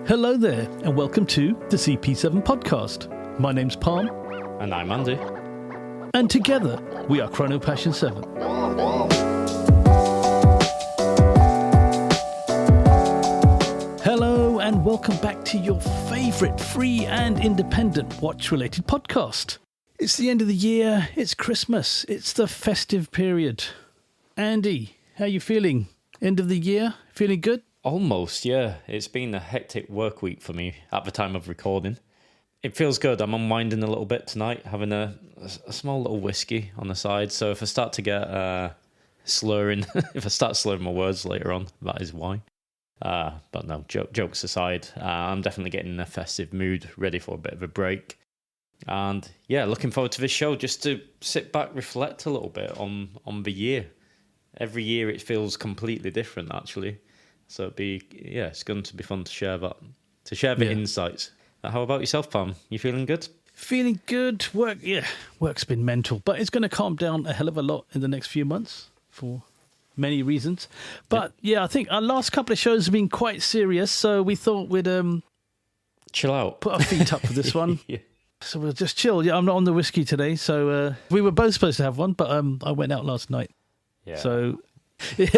Hello there, and welcome to the CP7 podcast. My name's Palm. And I'm Andy. And together, we are Chrono Passion 7. Hello, and welcome back to your favourite free and independent watch-related podcast. It's the end of the year, it's Christmas, it's the festive period. Andy, how are you feeling? End of the year? Feeling good? Almost, yeah. It's been a hectic work week for me at the time of recording. It feels good. I'm unwinding a little bit tonight, having a small little whiskey on the side. So if I start to get slurring, if I start slurring my words later on, that is why. But no, jokes aside, I'm definitely getting in a festive mood, ready for a bit of a break. And yeah, looking forward to this show just to sit back, reflect a little bit on the year. Every year it feels completely different, actually. So it's going to be fun to share the insights. How about yourself, Pam? You feeling good? Feeling good. Work's been mental, but it's going to calm down a hell of a lot in the next few months for many reasons. But I think our last couple of shows have been quite serious, so we thought we'd chill out, put our feet up for this one. Yeah. So we'll just chill. Yeah, I'm not on the whiskey today, so we were both supposed to have one, but I went out last night. Yeah. So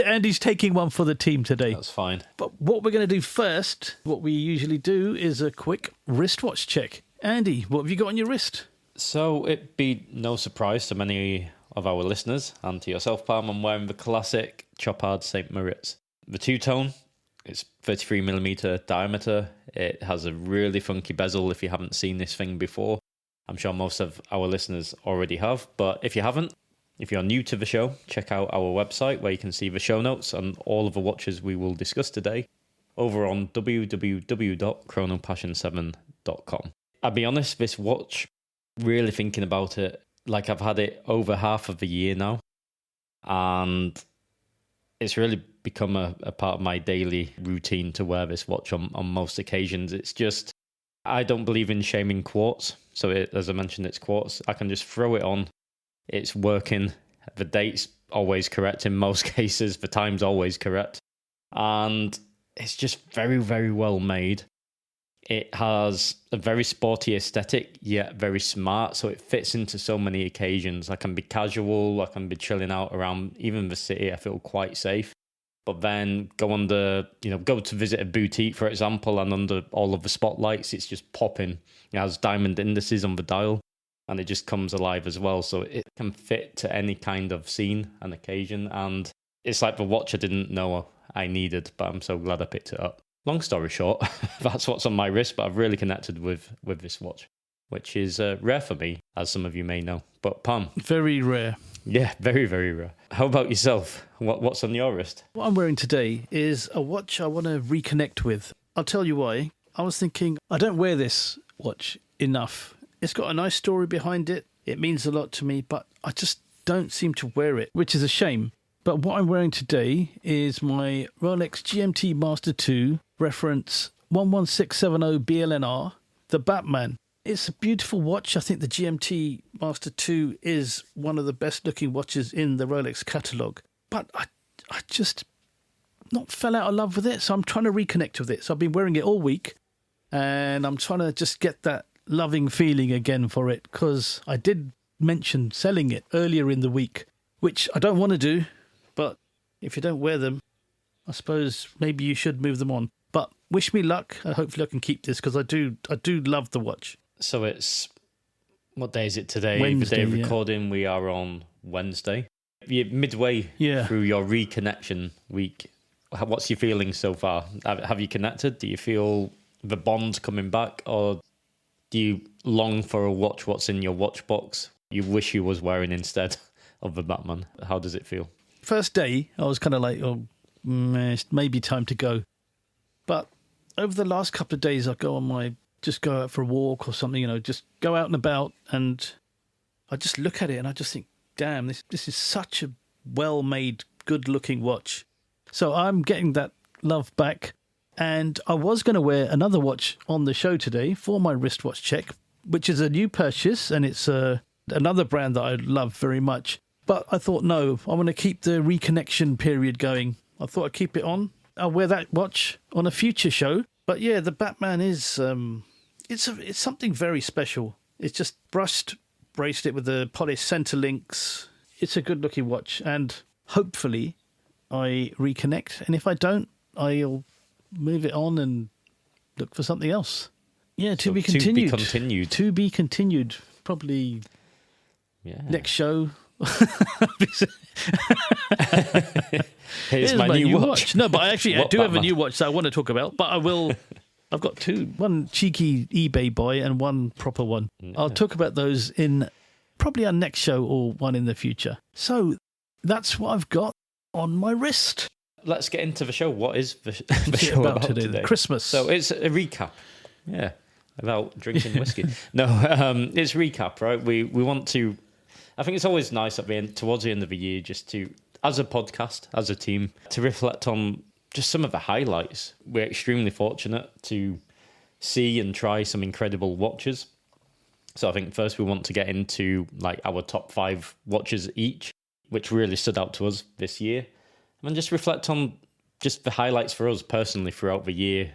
Andy's taking one for the team today. That's fine. But what we're going to do first, what we usually do, is a quick wristwatch check. Andy, what have you got on your wrist? So it'd be no surprise to many of our listeners and to yourself, Palm, I'm wearing the classic Chopard St. Moritz. The two-tone, it's 33mm diameter. It has a really funky bezel if you haven't seen this thing before. I'm sure most of our listeners already have, but if you haven't, if you're new to the show, check out our website where you can see the show notes and all of the watches we will discuss today over on www.chronopassion7.com. I'll be honest, this watch, really thinking about it, like I've had it over half of the year now, and it's really become a part of my daily routine to wear this watch on most occasions. It's just, I don't believe in shaming quartz. So as I mentioned, it's quartz. I can just throw it on. It's working. The date's always correct in most cases. The time's always correct. And it's just very, very well made. It has a very sporty aesthetic, yet very smart. So it fits into so many occasions. I can be casual. I can be chilling out around even the city. I feel quite safe. But then go to visit a boutique, for example, and under all of the spotlights, it's just popping. It has diamond indices on the dial. And it just comes alive as well. So it can fit to any kind of scene and occasion. And it's like the watch I didn't know I needed, but I'm so glad I picked it up. Long story short, that's what's on my wrist, but I've really connected with this watch, which is rare for me, as some of you may know. But Pam. Very rare. Yeah, very, very rare. How about yourself? What's on your wrist? What I'm wearing today is a watch I want to reconnect with. I'll tell you why. I was thinking, I don't wear this watch enough. It's got a nice story behind it. It means a lot to me, but I just don't seem to wear it, which is a shame. But what I'm wearing today is my Rolex GMT Master 2 reference 11670 BLNR, the Batman. It's a beautiful watch. I think the GMT Master 2 is one of the best looking watches in the Rolex catalogue. But I just not fell out of love with it, so I'm trying to reconnect with it. So I've been wearing it all week, and I'm trying to just get that loving feeling again for it, because I did mention selling it earlier in the week, which I don't want to do, but if you don't wear them, I suppose maybe you should move them on. But wish me luck. Hopefully I can keep this, because I do love the watch. So it's, what day is it today? Wednesday, the day of recording, we are on Wednesday. You're midway through your reconnection week. What's your feeling so far? Have you connected? Do you feel the bond coming back, or do you long for a watch what's in your watch box you wish you was wearing instead of the Batman? How does it feel? First day, I was kind of like, it's maybe time to go. But over the last couple of days, I just go out for a walk or something, just go out and about, and I just look at it and I just think, damn, this is such a well-made, good-looking watch. So I'm getting that love back. And I was going to wear another watch on the show today for my wristwatch check, which is a new purchase, and it's another brand that I love very much. But I thought, no, I want to keep the reconnection period going. I thought I'd keep it on. I'll wear that watch on a future show, But yeah, the Batman is it's something very special. It's just brushed bracelet with the polished center links. It's a good looking watch, and hopefully I reconnect. And if I don't, I'll move it on and look for something else. Yeah, to be continued. To be continued. Probably next show. Here's my new watch. No, but I do have a new watch that I want to talk about, but I will. I've got two, one cheeky eBay buy and one proper one. Yeah. I'll talk about those in probably our next show or one in the future. So that's what I've got on my wrist. Let's get into the show. What is the show about today? Christmas. So it's a recap. Yeah, about drinking whiskey. No, it's recap, right? We want to. I think it's always nice at the end, towards the end of the year, just to, as a podcast, as a team, to reflect on just some of the highlights. We're extremely fortunate to see and try some incredible watches. So I think first we want to get into like our top 5 watches each, which really stood out to us this year, and just reflect on just the highlights for us personally throughout the year,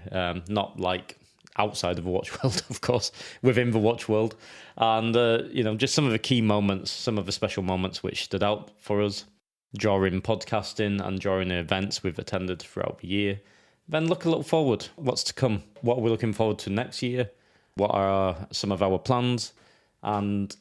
not like outside of the watch world, of course, within the watch world, and just some of the key moments, some of the special moments which stood out for us during podcasting and during the events we've attended throughout the year. Then look a little forward. What's to come? What are we looking forward to next year? What are some of our plans? And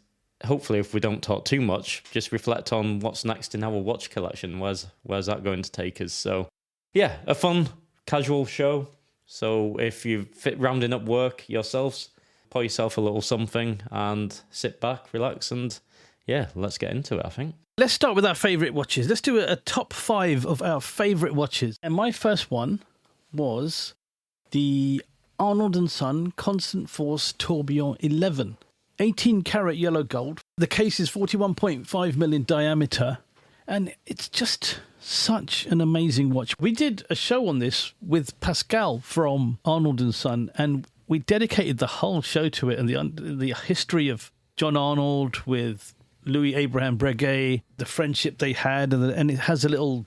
hopefully, if we don't talk too much, just reflect on what's next in our watch collection. Where's that going to take us? So, yeah, a fun, casual show. So if you fit rounding up work yourselves, pour yourself a little something and sit back, relax, and yeah, let's get into it, I think. Let's start with our favourite watches. Let's do a top 5 of our favourite watches. And my first one was the Arnold & Son Constant Force Tourbillon 11. 18 karat yellow gold. The case is 41.5 million diameter. And it's just such an amazing watch. We did a show on this with Pascal from Arnold & Son, and we dedicated the whole show to it and the history of John Arnold with Louis Abraham Breguet, the friendship they had, and it has a little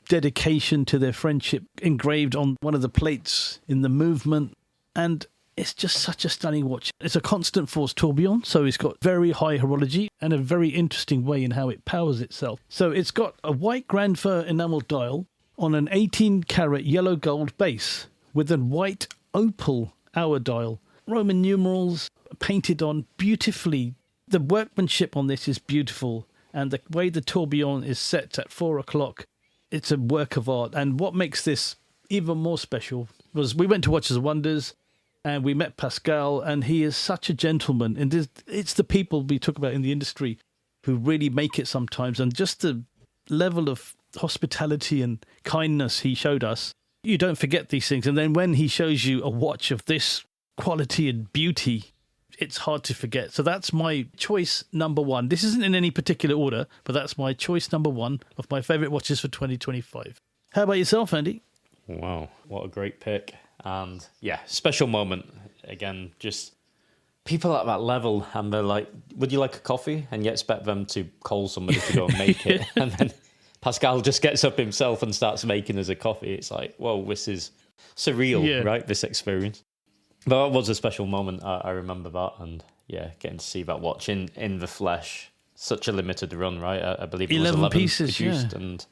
dedication to their friendship engraved on one of the plates in the movement. And it's just such a stunning watch. It's a constant force tourbillon, so it's got very high horology and a very interesting way in how it powers itself. So it's got a white Grand Fir enamel dial on an 18-karat yellow gold base with a white opal hour dial. Roman numerals painted on beautifully. The workmanship on this is beautiful, and the way the tourbillon is set at 4 o'clock, it's a work of art. And what makes this even more special was we went to Watches and Wonders, and we met Pascal, and he is such a gentleman. And it's the people we talk about in the industry who really make it sometimes. And just the level of hospitality and kindness he showed us, you don't forget these things. And then when he shows you a watch of this quality and beauty, it's hard to forget. So that's my choice number 1. This isn't in any particular order, but that's my choice number 1 of my favourite watches for 2025. How about yourself, Andy? Wow, what a great pick. And yeah, special moment. Again, just people at that level, and they're like, would you like a coffee? And you expect them to call somebody to go and make it. And then Pascal just gets up himself and starts making us a coffee. It's like, whoa, this is surreal, right? This experience. But that was a special moment. I remember that. And yeah, getting to see that watch in the flesh. Such a limited run, right? I believe it was 11 pieces produced. Yeah. And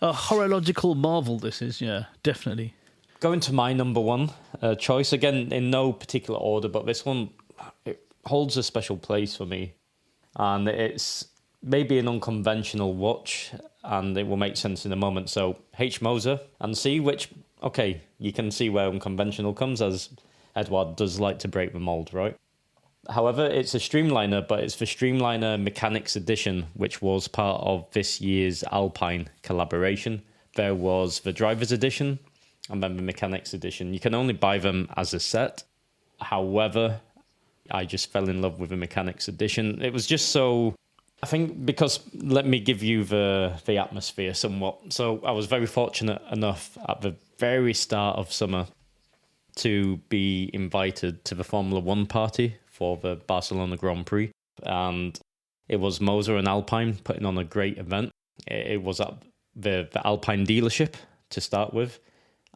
a horological marvel this is, yeah, definitely. Going to my number 1 choice, again, in no particular order, but this one, it holds a special place for me. And it's maybe an unconventional watch, and it will make sense in a moment. So, H. Moser and Cie, which, okay, you can see where unconventional comes, as Edouard does like to break the mold, right? However, it's a Streamliner, but it's the Streamliner Mechanics Edition, which was part of this year's Alpine collaboration. There was the Driver's Edition, and then the Mechanics Edition. You can only buy them as a set. However, I just fell in love with the Mechanics Edition. It was just so... I think because, let me give you the atmosphere somewhat. So I was very fortunate enough at the very start of summer to be invited to the Formula One party for the Barcelona Grand Prix. And it was Moser and Alpine putting on a great event. It was at the Alpine dealership to start with.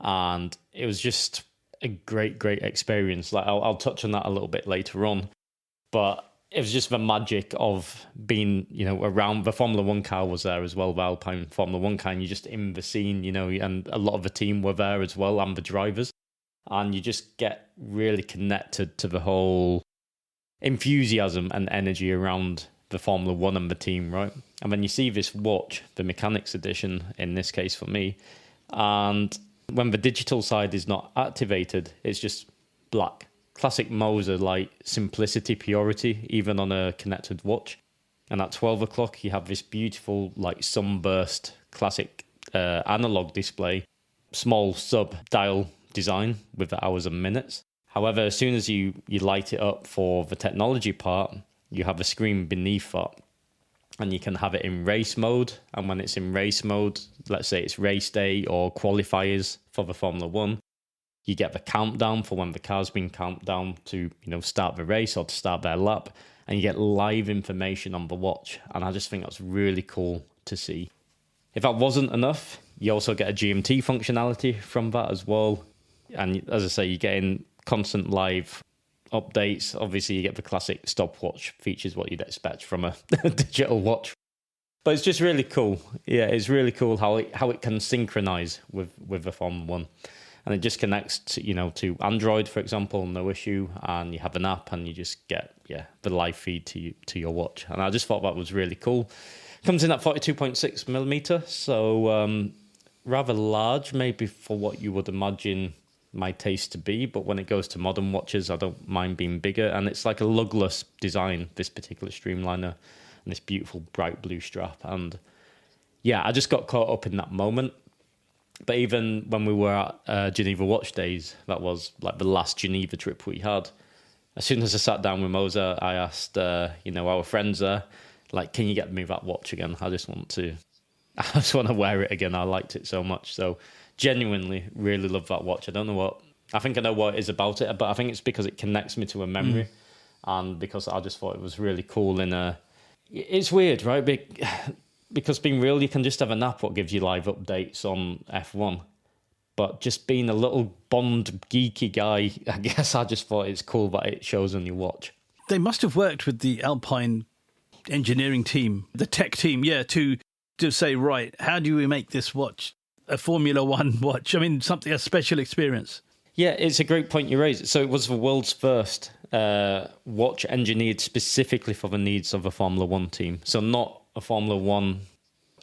And it was just a great experience. Like I'll touch on that a little bit later on, but it was just the magic of being, around. The Formula One car was there as well, the Alpine Formula One car, and you're just in the scene, and a lot of the team were there as well, and the drivers. And you just get really connected to the whole enthusiasm and energy around the Formula One and the team, right? And then you see this watch, the Mechanics Edition, in this case for me, and when the digital side is not activated, it's just black. Classic Moser, like simplicity, purity, even on a connected watch. And at 12 o'clock, you have this beautiful, like sunburst, classic analog display, small sub-dial design with the hours and minutes. However, as soon as you light it up for the technology part, you have a screen beneath that. And you can have it in race mode. And when it's in race mode, let's say it's race day or qualifiers for the Formula One, you get the countdown for when the car's been counted down to, start the race or to start their lap. And you get live information on the watch. And I just think that's really cool to see. If that wasn't enough, you also get a GMT functionality from that as well. And as I say, you're getting constant live updates. Obviously, you get the classic stopwatch features, what you'd expect from a digital watch. But it's just really cool. Yeah, it's really cool how it can synchronize with the Formula One. And it just connects to Android, for example, no issue. And you have an app and you just get the live feed to your watch. And I just thought that was really cool. Comes in at 42.6 millimeter, so rather large, maybe for what you would imagine my taste to be. But when it goes to modern watches, I don't mind being bigger. And it's like a lugless design, this particular Streamliner, and this beautiful bright blue strap. And yeah, I just got caught up in that moment. But even when we were at Geneva Watch Days, that was like the last Geneva trip we had. As soon as I sat down with Moser, I asked, our friends there, like, can you get me that watch again? I just want to wear it again. I liked it so much. So genuinely really love that watch. I think I know what it is about it, but I think it's because it connects me to a memory. And because I just thought it was really cool it's weird, right? Because being real, you can just have an app what gives you live updates on F1. But just being a little Bond geeky guy, I guess I just thought it's cool that it shows on your watch. They must have worked with the Alpine engineering team, the tech team, to say, right, how do we make this watch a Formula One watch? I mean, a special experience. Yeah, it's a great point you raised. So it was the world's first watch engineered specifically for the needs of a Formula One team. So not a Formula One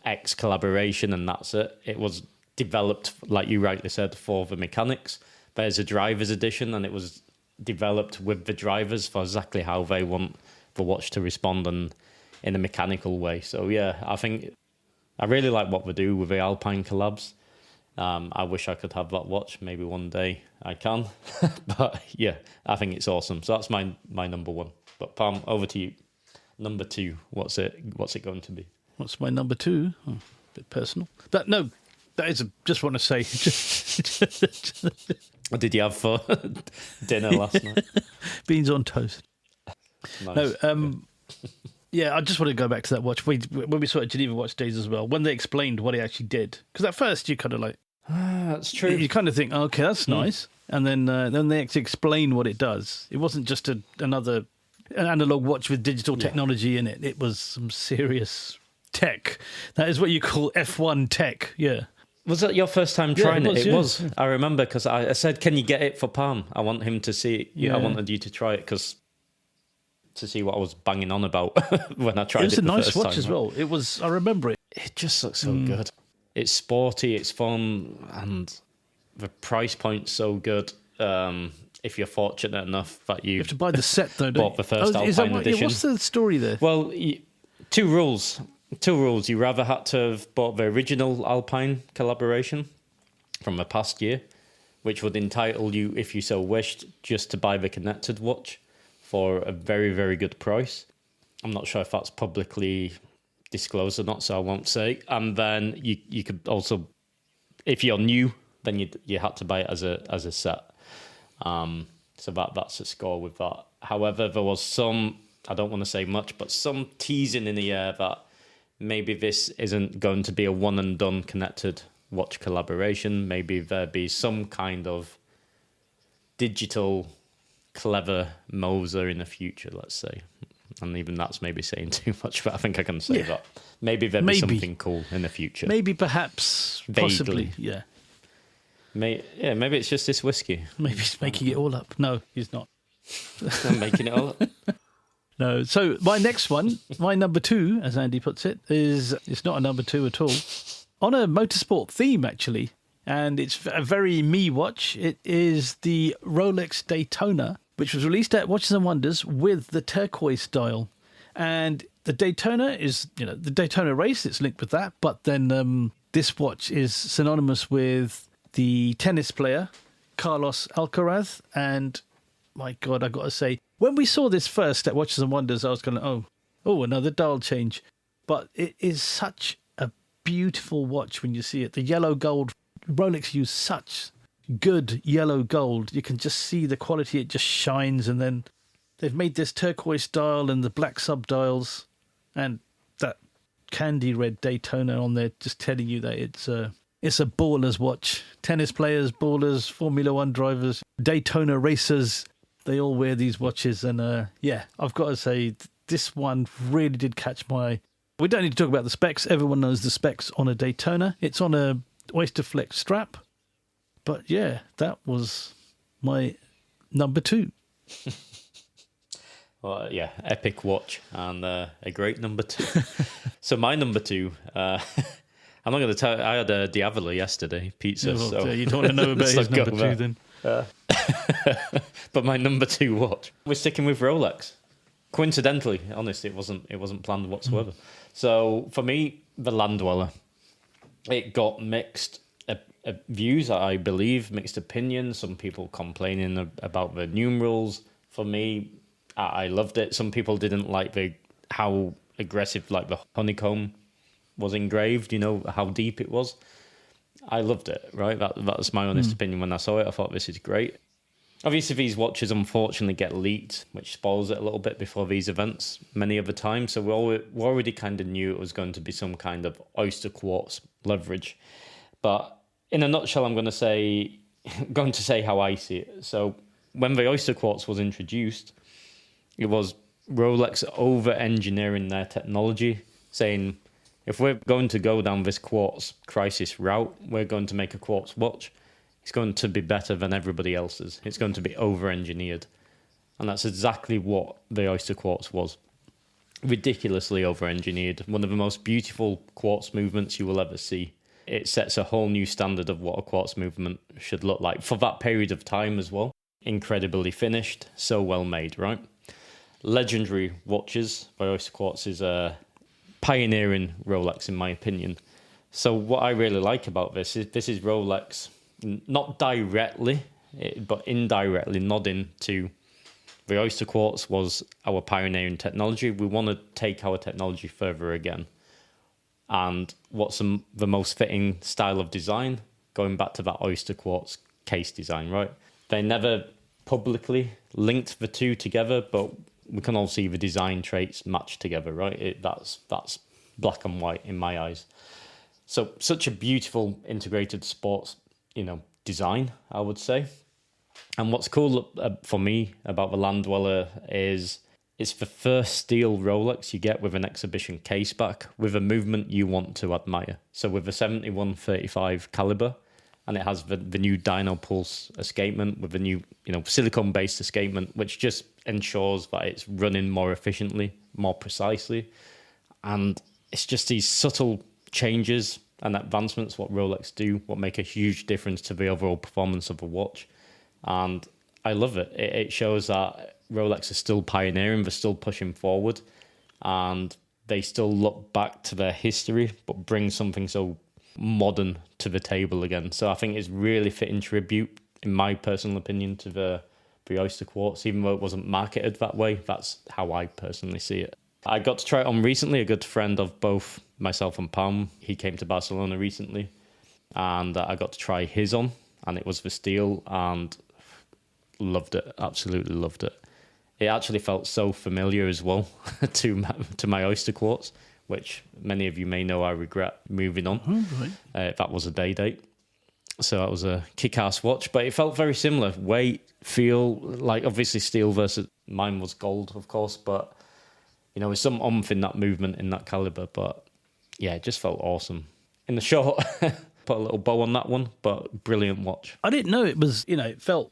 X collaboration and that's it. It was developed, like you rightly said, for the mechanics. There's a driver's edition and it was developed with the drivers for exactly how they want the watch to respond and in a mechanical way. So yeah, I think I really like what they do with the Alpine collabs. I wish I could have that watch. Maybe one day I can. But yeah, I think it's awesome. So that's my number one. But Pam, over to you. Number two, what's it going to be? What's my number two? Oh, a bit personal. But no, just want to say. What did you have for dinner last night? Beans on toast. Nice. No, yeah, I just want to go back to that watch. When we saw it at Geneva Watch Days as well, when they explained what it actually did. Because at first you kind of like... that's true. You kind of think, oh, okay, that's nice. And then they actually explain what it does. It wasn't just another... an analog watch with digital technology in it. It was some serious tech. That is what you call F1 tech, yeah. Was that your first time trying it? It was. Yeah. I remember because I said, can you get it for Palm? I want him to see it. Yeah. I wanted you to try it to see what I was banging on about when I tried it. It was a nice watch as well. It was, I remember it. It just looks so good. It's sporty, it's fun, and the price point's so good. If you're fortunate enough that you have to buy the set, though, bought the first Alpine edition. What's the story there? Well, two rules. You rather had to have bought the original Alpine collaboration from a past year, which would entitle you, if you so wished, just to buy the connected watch for a very, very good price. I'm not sure if that's publicly disclosed or not, so I won't say. And then you could also, if you're new, then you had to buy it as a set. So that's a score with that. However, there was some, I don't want to say much, but some teasing in the air that maybe this isn't going to be a one and done connected watch collaboration. Maybe there be some kind of digital, clever Moser in the future, let's say. And even that's maybe saying too much, but I think I can say that. Maybe there'll be something cool in the future. Maybe, perhaps, possibly, yeah. Maybe it's just this whiskey. Maybe he's making it all up. No, he's not. I'm making it all up. No. So my next one, my number 2, as Andy puts it, it's not a number 2 at all. On a motorsport theme, actually, and it's a very me watch. It is the Rolex Daytona, which was released at Watches and Wonders with the turquoise dial. And the Daytona is, the Daytona race, it's linked with that. But then this watch is synonymous with the tennis player, Carlos Alcaraz. And my God, I got to say, when we saw this first at Watches and Wonders, I was going, oh, another dial change. But it is such a beautiful watch when you see it. The yellow gold, Rolex used such good yellow gold. You can just see the quality. It just shines. And then they've made this turquoise dial and the black subdials and that candy red Daytona on there, just telling you that it's a baller's watch. Tennis players, ballers, Formula One drivers, Daytona racers, they all wear these watches. And I've got to say, this one really did catch my eye. We don't need to talk about the specs. Everyone knows the specs on a Daytona. It's on a Oyster Flex strap. But yeah, that was my number 2. Well, yeah, epic watch and a great number 2. So my number 2, I'm not going to tell. I had a Diavola yesterday, pizza. Well, so you don't want to know about his number 2 then. But my number 2 watch, we're sticking with Rolex. Coincidentally, honestly, it wasn't planned whatsoever. So for me, the Land Dweller, it got mixed views, I believe, mixed opinions. Some people complaining about the numerals. For me, I loved it. Some people didn't like how aggressive, like the honeycomb was engraved. How deep it was. I loved it. Right, that's my honest opinion. When I saw it, I thought this is great. Obviously, these watches unfortunately get leaked, which spoils it a little bit before these events many of the time. So we already kind of knew it was going to be some kind of oyster quartz leverage. But in a nutshell, I'm going to say how I see it. So when the oyster quartz was introduced, it was Rolex over-engineering their technology, saying, if we're going to go down this quartz crisis route, we're going to make a quartz watch. It's going to be better than everybody else's. It's going to be over-engineered. And that's exactly what the oyster quartz was. Ridiculously over-engineered. One of the most beautiful quartz movements you will ever see. It sets a whole new standard of what a quartz movement should look like for that period of time as well. Incredibly finished, so well made, right? Legendary watches by Oyster Quartz is a pioneering Rolex, in my opinion. So what I really like about this is Rolex not directly, but indirectly nodding to the Oyster Quartz was our pioneering technology. We want to take our technology further again. And what's the most fitting style of design? Going back to that Oyster Quartz case design, right? They never publicly linked the two together, but we can all see the design traits match together, right? That's black and white in my eyes. So such a beautiful integrated sports, design, I would say. And what's cool for me about the Land Dweller is it's the first steel Rolex you get with an exhibition case back with a movement you want to admire. So with the 7135 caliber, and it has the new Dyno Pulse escapement with the new, silicone-based escapement, which just ensures that it's running more efficiently, more precisely. And it's just these subtle changes and advancements, what Rolex do, what make a huge difference to the overall performance of a watch. And I love it. It shows that Rolex is still pioneering, they're still pushing forward, and they still look back to their history, but bring something so modern to the table again. So I think it's really fitting tribute, in my personal opinion, to the Oyster Quartz, even though it wasn't marketed that way. That's how I personally see it. I got to try it on recently. A good friend of both myself and Palm, he came to Barcelona recently, and I got to try his on, and it was the steel, and loved it. Absolutely loved it. It actually felt so familiar as well to my Oyster Quartz, which many of you may know I regret moving on. Oh, right. That was a day date. So that was a kick-ass watch, but it felt very similar. Weight, feel, like obviously steel versus mine was gold, of course, but you know, with some oomph in that movement, in that caliber. But yeah, it just felt awesome. In the short, put a little bow on that one, but brilliant watch. I didn't know it was, it felt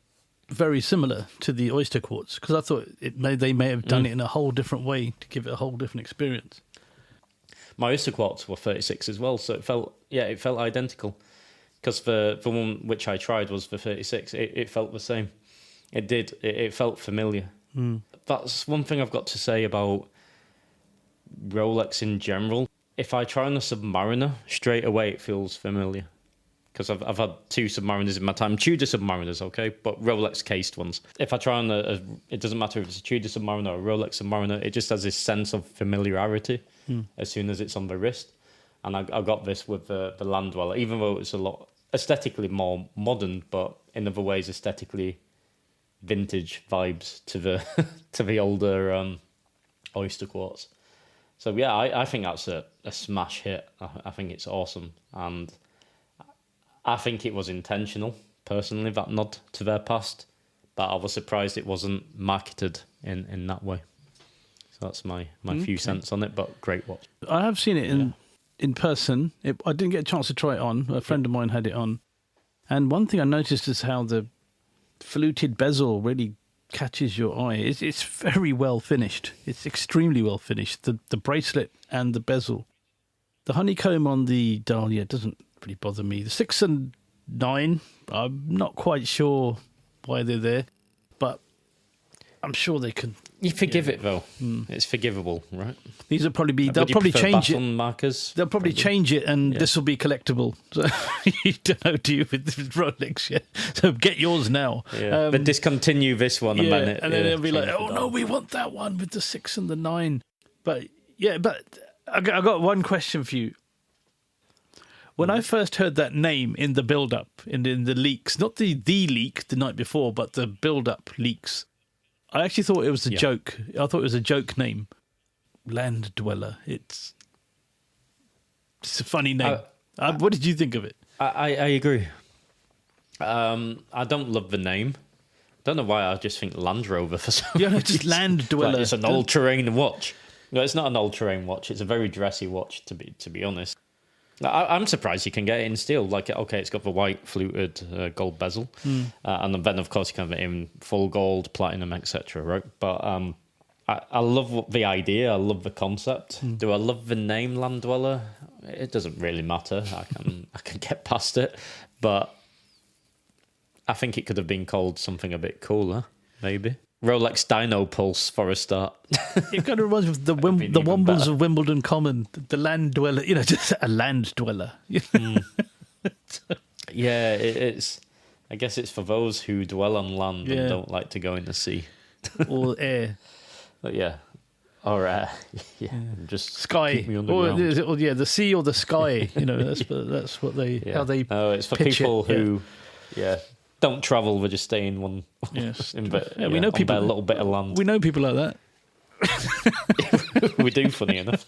very similar to the Oyster Quartz, because I thought they may have done it in a whole different way to give it a whole different experience. My Oyster Quartz were 36 as well, so it felt identical. Because the one which I tried was the 36. It felt the same. It did. It felt familiar. That's one thing I've got to say about Rolex in general. If I try on a Submariner, straight away it feels familiar. Because I've had 2 Submariners in my time. Tudor Submariners, okay? But Rolex cased ones. If I try on it doesn't matter if it's a Tudor Submariner or a Rolex Submariner, it just has this sense of familiarity as soon as it's on the wrist. And I got this with the Land Dweller, even though it's a lot aesthetically more modern, but in other ways aesthetically vintage vibes to the older Oyster Quartz. So yeah, I think that's a smash hit. I think it's awesome, and I think it was intentional, personally, that nod to their past, but I was surprised it wasn't marketed in that way. So that's my few cents on it, but great watch. I have seen it in person. I didn't get a chance to try it on. A friend of mine had it on. And one thing I noticed is how the fluted bezel really catches your eye. It's very well finished. It's extremely well finished. The bracelet and the bezel. The honeycomb on the dial, it doesn't really bother me. The 6 and 9, I'm not quite sure why they're there, but I'm sure they can. You forgive it though. It's forgivable, right? These will probably they'll probably change it. Markers? They'll probably change it, and this will be collectible. So you don't know, do you, with Rolex yet? So get yours now. Yeah. But discontinue this one, and then it'll be like, oh no, we want that one with the 6 and the 9. But I got one question for you. When I first heard that name in the build-up, in the leaks, not the leak the night before, but the build-up leaks, I actually thought it was a joke. I thought it was a joke name. Land Dweller. It's a funny name. What did you think of it? I agree. I don't love the name. Don't know why. I just think Land Rover for some reason. Just Land Dweller. Like it's an all-terrain watch. No, it's not an all-terrain watch. It's a very dressy watch, to be honest. I'm surprised you can get it in steel. Like, okay, it's got the white fluted gold bezel, and then of course you can have it in full gold, platinum, etc. Right? But I love the idea. I love the concept. Do I love the name Land Dweller? It doesn't really matter. I can get past it, but I think it could have been called something a bit cooler, maybe. Rolex Dino Pulse for a start. It kind of reminds me of the Wombles of Wimbledon Common, the Land Dweller, just a Land Dweller. Yeah, it's. I guess it's for those who dwell on land and don't like to go in the sea. Or air. But or air. Just sky. Keep me underground. The sea or the sky. That's what they how they. Oh, it's for people who, don't travel. They just stay in one. Yes, we know people. A little bit of land. We know people like that. We do, funny enough.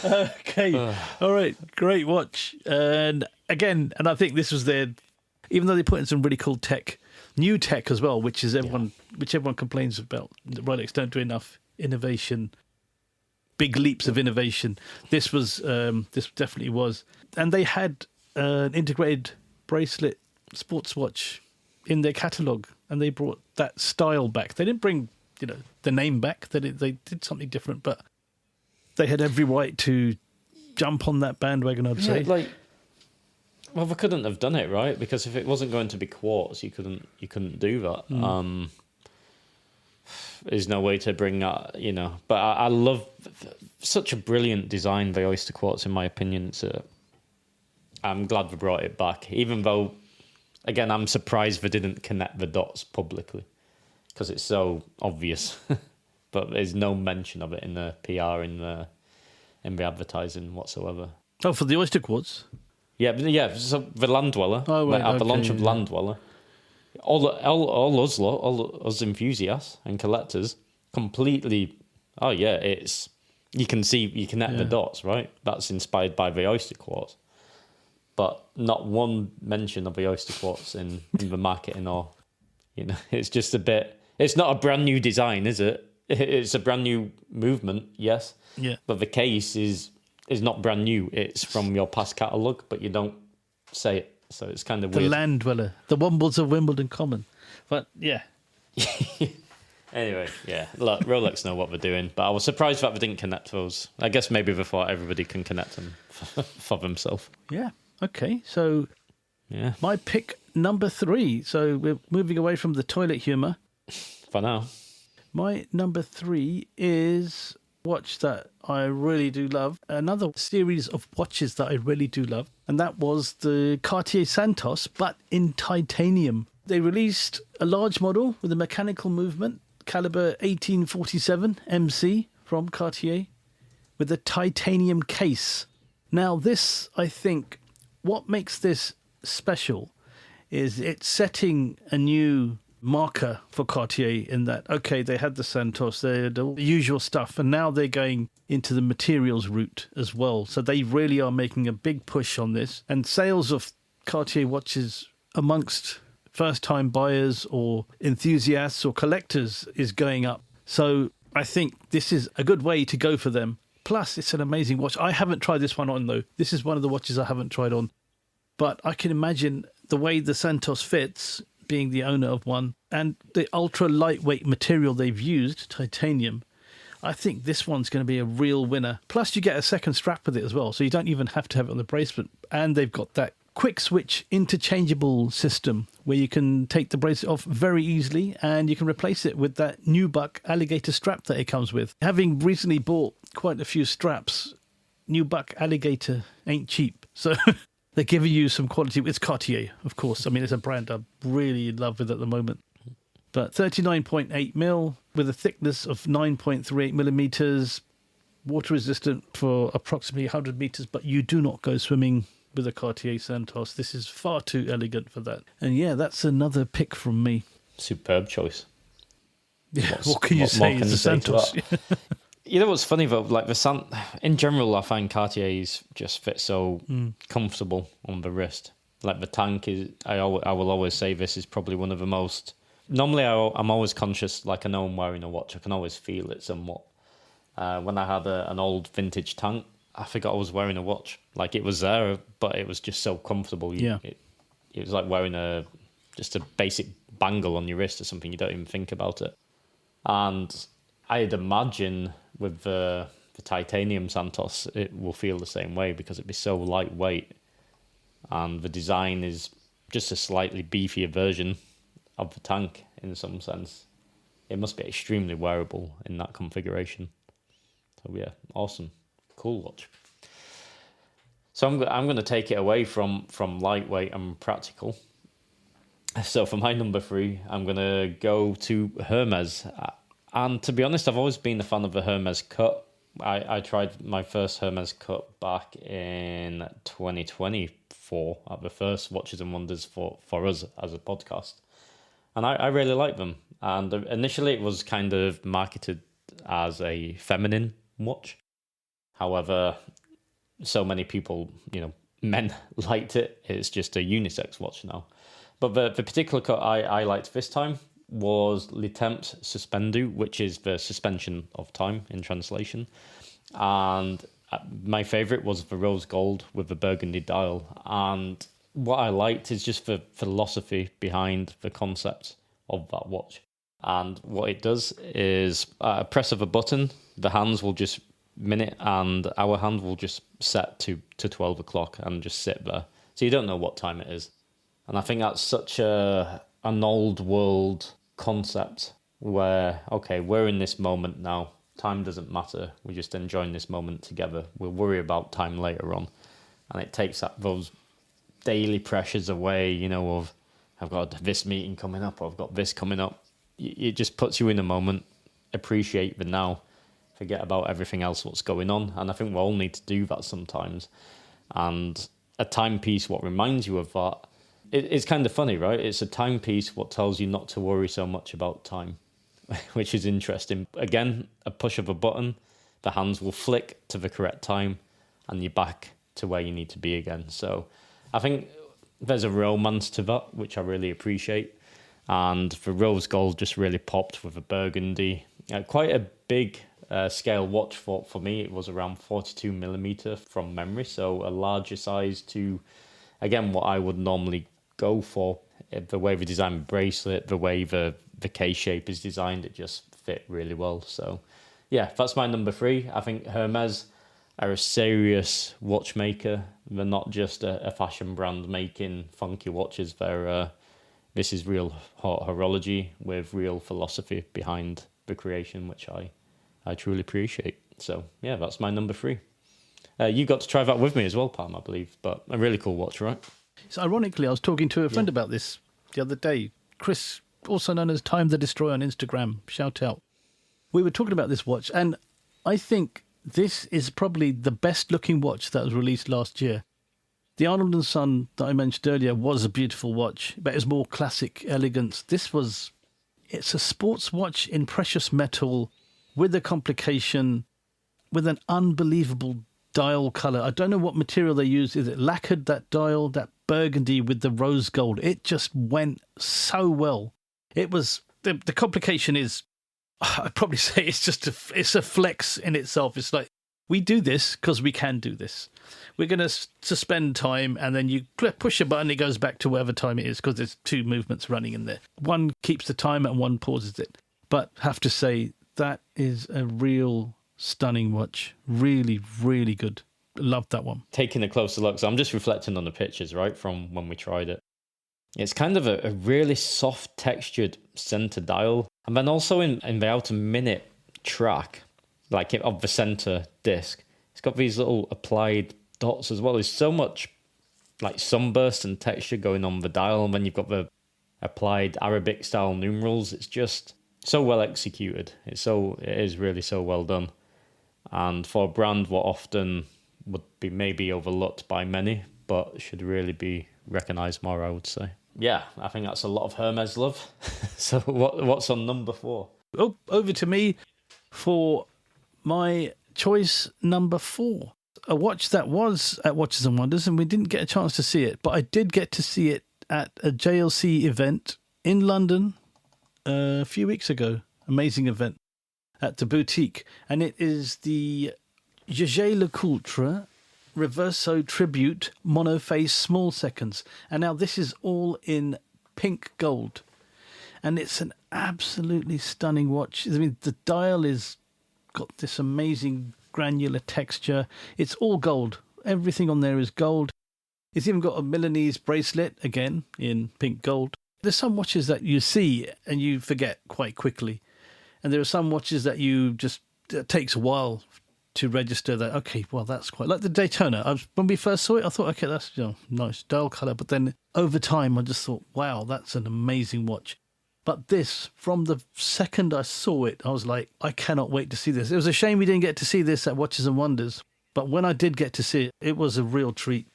Okay, all right, great watch. And again, I think this was even though they put in some really cool new tech as well, which everyone complains about. Rolex don't do enough innovation, big leaps of innovation. This definitely was, and they had an integrated bracelet sports watch in their catalogue, and they brought that style back. They didn't bring the name back. They did something different, but they had every right to jump on that bandwagon, I'd say. Well, they couldn't have done it, right? Because if it wasn't going to be quartz, you couldn't do that. There's no way to bring that, But I love such a brilliant design, the Oyster Quartz, in my opinion. I'm glad they brought it back, even though, again, I'm surprised they didn't connect the dots publicly because it's so obvious. But there's no mention of it in the PR, in the advertising whatsoever. Oh, for the Oyster Quartz? Yeah. So the Land Dweller, at the launch of Land Dweller, all us enthusiasts and collectors completely. Oh yeah, it's you can connect the dots, right? That's inspired by the Oyster Quartz. but not one mention of the oyster quartz in the marketing or, it's just a bit. It's not a brand new design, is it? It's a brand new movement, yes. Yeah. But the case is not brand new. It's from your past catalogue, but you don't say it. So it's kind of weird. The land dweller, the Wombles of Wimbledon Common. But yeah. Anyway, yeah. Look, Rolex know what they're doing, but I was surprised that they didn't connect those. I guess maybe they thought everybody can connect them for themselves. Yeah. Okay. So yeah, my pick number 3. So we're moving away from the toilet humour. For now. My number 3 is a watch that I really do love. Another series of watches that I really do love. And that was the Cartier Santos, but in titanium. They released a large model with a mechanical movement, caliber 1847 MC from Cartier, with a titanium case. Now this, I think, what makes this special is it's setting a new marker for Cartier in that, okay, they had the Santos, they had all the usual stuff, and now they're going into the materials route as well. So they really are making a big push on this. And sales of Cartier watches amongst first-time buyers or enthusiasts or collectors is going up. So I think this is a good way to go for them. Plus, it's an amazing watch. I haven't tried this one on, though. This is one of the watches I haven't tried on. But I can imagine the way the Santos fits, being the owner of one, and the ultra lightweight material they've used, titanium. I think this one's going to be a real winner. Plus, you get a second strap with it as well, so you don't even have to have it on the bracelet. And they've got that quick switch interchangeable system where you can take the bracelet off very easily and you can replace it with that nubuck alligator strap that it comes with. Having recently bought quite a few straps, nubuck alligator ain't cheap. So they're giving you some quality. It's Cartier, of course. I mean, it's a brand I'm really in love with at the moment. But 39.8 mil with a thickness of 9.38 millimeters, water resistant for approximately 100 meters, but you do not go swimming with a Cartier Santos. This is far too elegant for that. And yeah, that's another pick from me. Superb choice. Yeah, what can you say? It's the Santos. You know what's funny though? Like in general, I find Cartiers just fit so comfortable on the wrist. Like the tank is, I will always say this is probably one of the most. Normally, I'm always conscious, like I know I'm wearing a watch. I can always feel it somewhat. When I had an old vintage tank, I forgot I was wearing a watch. Like it was there, but it was just so comfortable. It was like wearing just a basic bangle on your wrist or something. You don't even think about it. And I'd imagine with the titanium Santos, it will feel the same way because it'd be so lightweight. And the design is just a slightly beefier version of the tank in some sense. It must be extremely wearable in that configuration. So yeah, awesome. Cool watch. So I'm going to take it away from lightweight and practical. So for my number 3, I'm going to go to Hermes. And to be honest, I've always been a fan of the Hermes cut. I tried my first Hermes cut back in 2024 at the first Watches and Wonders for us as a podcast. And I really like them. And initially it was kind of marketed as a feminine watch. However, so many people, men liked it. It's just a unisex watch now. But the particular cut I liked this time was Le Temps Suspendu, which is the suspension of time in translation. And my favourite was the rose gold with the burgundy dial. And what I liked is just the philosophy behind the concept of that watch. And what it does is at a press of a button, the hands will just minute and our hand will just set to 12 o'clock and just sit there. So you don't know what time it is. And I think that's such an old world concept where, okay, we're in this moment now. Time doesn't matter. We're just enjoying this moment together. We'll worry about time later on. And it takes those daily pressures away, of I've got this meeting coming up or I've got this coming up. It just puts you in a moment, appreciate the now, forget about everything else what's going on. And I think we all need to do that sometimes. And a timepiece, what reminds you of that, it's kind of funny, right? It's a timepiece what tells you not to worry so much about time, which is interesting. Again, a push of a button, the hands will flick to the correct time and you're back to where you need to be again. So I think there's a romance to that, which I really appreciate. And the rose gold just really popped with a burgundy. Quite a big scale watch for me. It was around 42 millimeter from memory, so a larger size to, again, what I would normally go for. The way we designed the bracelet, the way the K shape is designed, it just fit really well. So yeah, that's my number 3. I think Hermes are a serious watchmaker. They're not just a fashion brand making funky watches. This is real horology with real philosophy behind the creation, which I truly appreciate. So yeah, that's my number 3. You got to try that with me as well, Pam, I believe, but a really cool watch, right? So ironically, I was talking to a friend about this the other day. Chris, also known as Time the Destroyer on Instagram, shout out. We were talking about this watch, and I think this is probably the best looking watch that was released last year. The Arnold & Son that I mentioned earlier was a beautiful watch, but it's more classic elegance. It's a sports watch in precious metal with a complication, with an unbelievable dial colour. I don't know what material they used. Is it lacquered, that dial, that burgundy with the rose gold? It just went so well. It was, the complication is, I'd probably say it's a flex in itself. It's like, we do this because we can do this. We're going to suspend time, and then you push a button, it goes back to whatever time it is, because there's 2 movements running in there. One keeps the time and one pauses it. But have to say, that is a real stunning watch. Really, really good. Loved that one. Taking a closer look, so I'm just reflecting on the pictures, right, from when we tried it. It's kind of a really soft textured center dial. And then also in the outer minute track, like of the center disc, it's got these little applied dots as well. There's so much like sunburst and texture going on the dial. And then you've got the applied Arabic style numerals. It's just so well executed. It is really so well done. And for a brand what often would be maybe overlooked by many, but should really be recognised more, I would say. Yeah, I think that's a lot of Hermes love. So what's on number 4? Oh, over to me for my choice number 4. A watch that was at Watches and Wonders, and we didn't get a chance to see it, but I did get to see it at a JLC event in London a few weeks ago. Amazing event at the boutique. And it is the Jaeger LeCoultre Reverso Tribute Monophase Small Seconds. And now this is all in pink gold. And it's an absolutely stunning watch. I mean, the dial is got this amazing granular texture. It's all gold. Everything on there is gold. It's even got a Milanese bracelet, again, in pink gold. There's some watches that you see and you forget quite quickly. And there are some watches that it takes a while to register that, okay, well, that's quite... Like the Daytona. When we first saw it, I thought, okay, that's nice dial colour. But then over time, I just thought, wow, that's an amazing watch. But this, from the second I saw it, I was like, I cannot wait to see this. It was a shame we didn't get to see this at Watches and Wonders. But when I did get to see it, it was a real treat.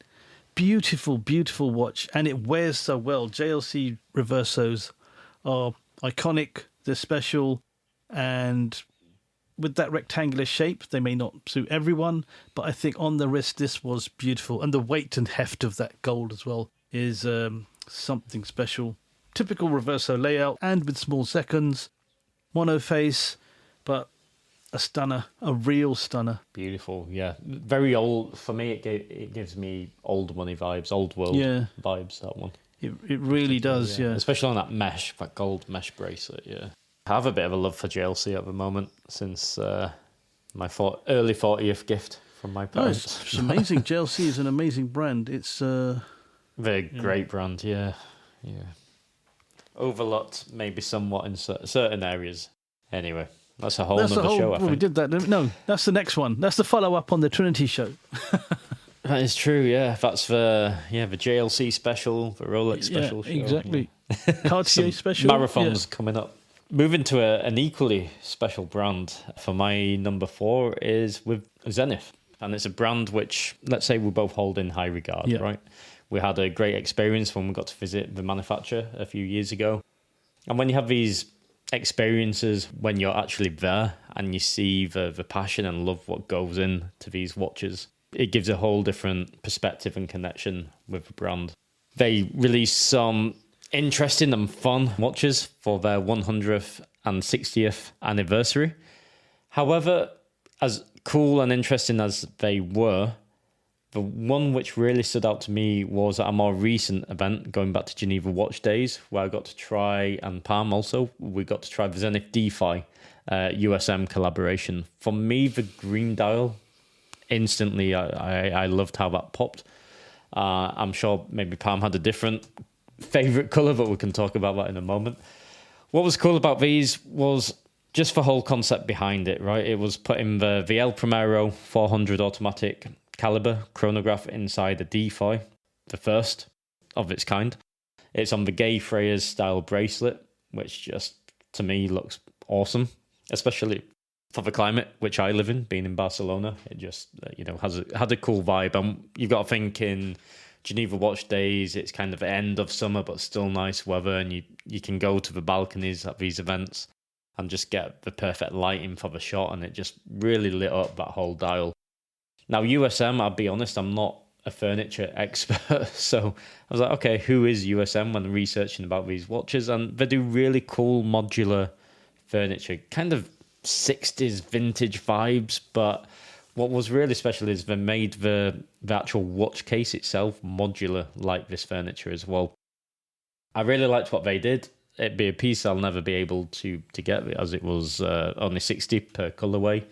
Beautiful, beautiful watch. And it wears so well. JLC Reversos are iconic. They're special. And with that rectangular shape, they may not suit everyone. But I think on the wrist, this was beautiful. And the weight and heft of that gold as well is something special. Typical Reverso layout and with small seconds, monoface, but a stunner, a real stunner. Beautiful, yeah. Very old. For me, it gives me old money vibes, old world vibes, that one. It really does, yeah. Especially on that gold mesh bracelet, yeah. I have a bit of a love for JLC at the moment since my early 40th gift from my parents. It's amazing. JLC is an amazing brand. It's very great brand, yeah. Overlooked maybe somewhat in certain areas. Anyway, that's a whole other show, I think. We did that. No, that's the next one. That's the follow-up on the Trinity show. That is true, yeah. That's the JLC special, the Rolex special show. Exactly. Yeah. Cartier special. Marathons coming up. Moving to an equally special brand for my number 4 is with Zenith. And it's a brand which, let's say, we both hold in high regard, right? We had a great experience when we got to visit the manufacturer a few years ago. And when you have these experiences, when you're actually there and you see the passion and love what goes into these watches, it gives a whole different perspective and connection with the brand. They released some interesting and fun watches for their 100th and 60th anniversary. However, as cool and interesting as they were, the one which really stood out to me was at a more recent event, going back to Geneva Watch Days, where I got to try, and Palm also, we got to try the Zenith DeFi USM collaboration. For me, the green dial, instantly, I loved how that popped. I'm sure maybe Palm had a different favourite colour, but we can talk about that in a moment. What was cool about these was just the whole concept behind it, right? It was putting the El Primero 400 automatic caliber chronograph inside a DeFi, the first of its kind. It's on the Gay Freyers style bracelet, which just, to me, looks awesome, especially for the climate which I live in, being in Barcelona. It just, had a cool vibe. And you've got to think in Geneva Watch Days, it's kind of end of summer, but still nice weather, and you can go to the balconies at these events and just get the perfect lighting for the shot, and it just really lit up that whole dial. Now, USM, I'll be honest, I'm not a furniture expert, so I was like, okay, who is USM when researching about these watches? And they do really cool modular furniture, kind of 60s vintage vibes, but what was really special is they made the actual watch case itself modular like this furniture as well. I really liked what they did. It'd be a piece I'll never be able to get, as it was only 60 per colorway.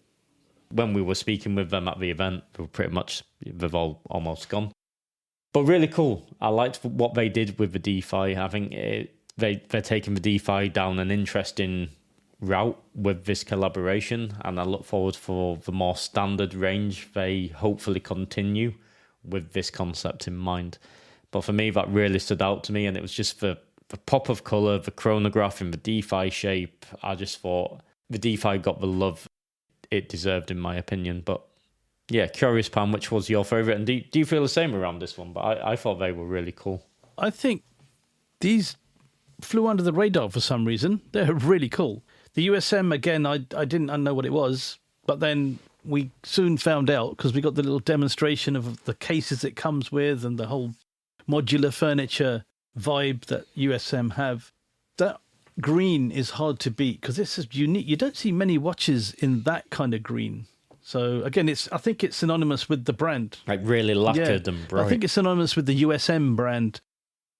When we were speaking with them at the event, they've all almost gone. But really cool. I liked what they did with the DeFi. I think they're taking the DeFi down an interesting route with this collaboration, and I look forward for the more standard range they hopefully continue with this concept in mind. But for me, that really stood out to me, and it was just the pop of colour, the chronograph in the DeFi shape. I just thought the DeFi got the love it deserved, in my opinion. But yeah, curious, Pam, which was your favourite? And do you feel the same around this one? But I thought they were really cool. I think these flew under the radar for some reason. They're really cool. The USM, again, I didn't know what it was, but then we soon found out because we got the little demonstration of the cases it comes with and the whole modular furniture vibe that USM have. That green is hard to beat because this is unique. You don't see many watches in that kind of green. So again, I think it's synonymous with the brand. Like really lacquered and bright. I think it's synonymous with the USM brand.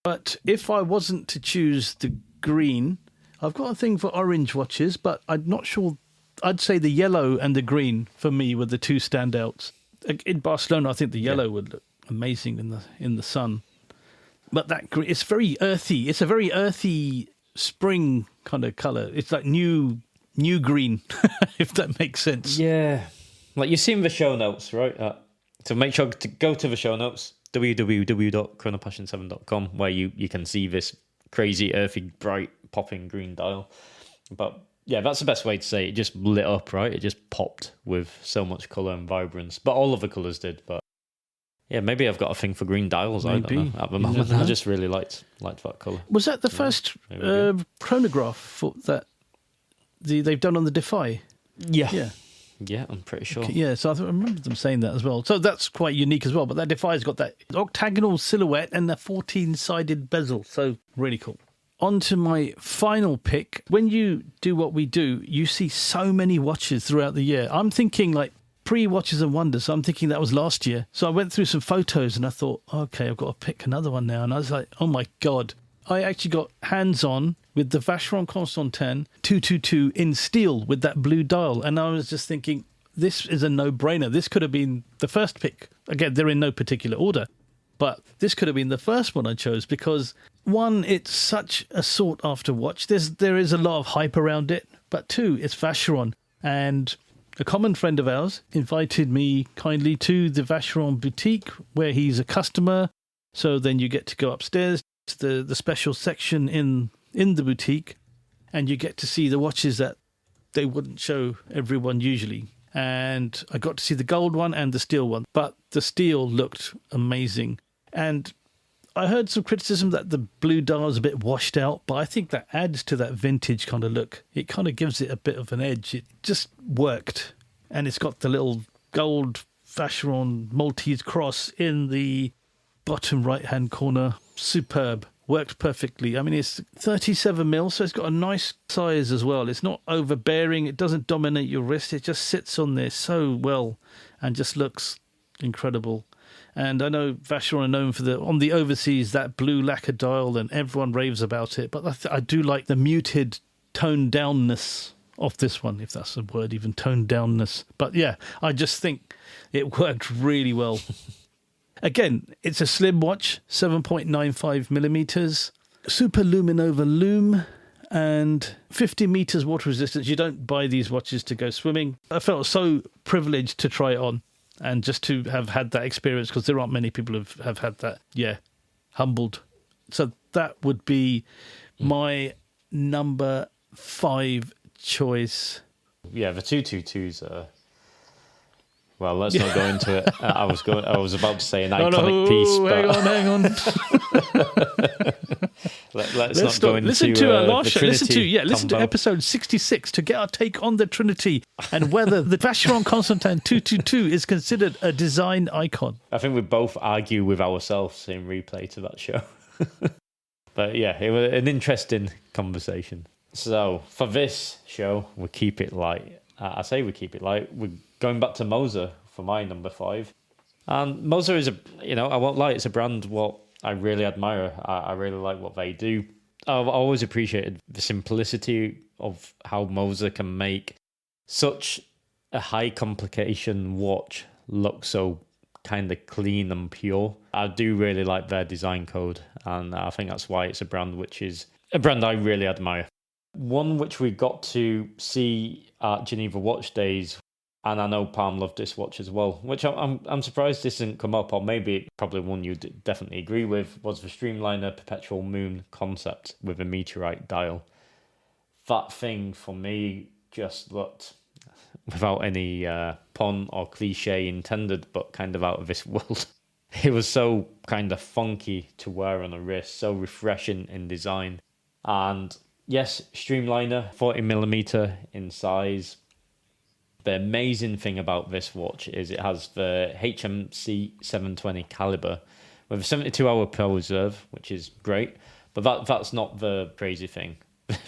But if I wasn't to choose the green, I've got a thing for orange watches, but I'm not sure. I'd say the yellow and the green for me were the two standouts. In Barcelona, I think the yellow would look amazing in the sun. But that green, it's very earthy. It's a very earthy spring kind of colour. It's like new green, if that makes sense. Yeah. Like you've seen the show notes, right? So make sure to go to the show notes, www.chronopassion7.com, where you can see this crazy, earthy, bright, popping green dial. But yeah, that's the best way to say it. It just lit up, right? It just popped with so much colour and vibrance. But all of the colours did. But yeah, maybe I've got a thing for green dials. Maybe. I don't know. At the moment, I just really liked that colour. Was that the first chronograph that they've done on the DeFi? Yeah. Yeah, I'm pretty sure. Okay, yeah, so I remember them saying that as well. So that's quite unique as well. But that DeFi's got that octagonal silhouette and a 14-sided bezel. So really cool. On to my final pick. When you do what we do, you see so many watches throughout the year. I'm thinking like pre-Watches and Wonders. So I'm thinking that was last year. So I went through some photos and I thought, okay, I've got to pick another one now. And I was like, oh my God. I actually got hands-on with the Vacheron Constantin 222 in steel with that blue dial. And I was just thinking, this is a no-brainer. This could have been the first pick. Again, they're in no particular order. But this could have been the first one I chose because, one, it's such a sought-after watch. There is a lot of hype around it. But two, it's Vacheron. And a common friend of ours invited me kindly to the Vacheron boutique where he's a customer. So then you get to go upstairs to the special section in the boutique, and you get to see the watches that they wouldn't show everyone usually. And I got to see the gold one and the steel one, but the steel looked amazing. And I heard some criticism that the blue dial is a bit washed out, but I think that adds to that vintage kind of look. It kind of gives it a bit of an edge. It just worked. And it's got the little gold Vacheron Maltese cross in the bottom right-hand corner. Superb. Worked perfectly. I mean, it's 37 mil, so it's got a nice size as well. It's not overbearing. It doesn't dominate your wrist. It just sits on there so well and just looks incredible. And I know Vacheron are known for on the overseas, that blue lacquer dial, and everyone raves about it. But I do like the muted toned downness of this one, if that's a word, even toned downness. But yeah, I just think it worked really well. Again, it's a slim watch, 7.95 millimeters, super luminova lume, and 50 meters water resistance. You don't buy these watches to go swimming. I felt so privileged to try it on and just to have had that experience, because there aren't many people who have had that. Yeah, humbled. So that would be my number 5 choice. Yeah, the 222s are... Well, let's not go into it. I was about to say an iconic piece, but hang on. let's not go into listen to our last the show. Trinity Listen to episode 66 to get our take on the Trinity and whether the Vacheron Constantin 222 is considered a design icon. I think we both argue with ourselves in replay to that show. But yeah, it was an interesting conversation. So for this show, we keep it light. I say we keep it light. We're going back to Moser for my number 5. And Moser is I won't lie, it's a brand what I really admire. I really like what they do. I've always appreciated the simplicity of how Moser can make such a high complication watch look so kind of clean and pure. I do really like their design code, and I think that's why it's a brand which is a brand I really admire. One which we got to see at Geneva Watch Days, and I know Palm loved this watch as well, which I'm surprised this didn't come up, or maybe probably one you'd definitely agree with, was the Streamliner Perpetual Moon concept with a meteorite dial. That thing for me just looked, without any pun or cliche intended, but kind of out of this world. It was so kind of funky to wear on a wrist, so refreshing in design. And yes, Streamliner, 40mm in size. The amazing thing about this watch is it has the HMC 720 caliber with a 72-hour power reserve, which is great. But that's not the crazy thing.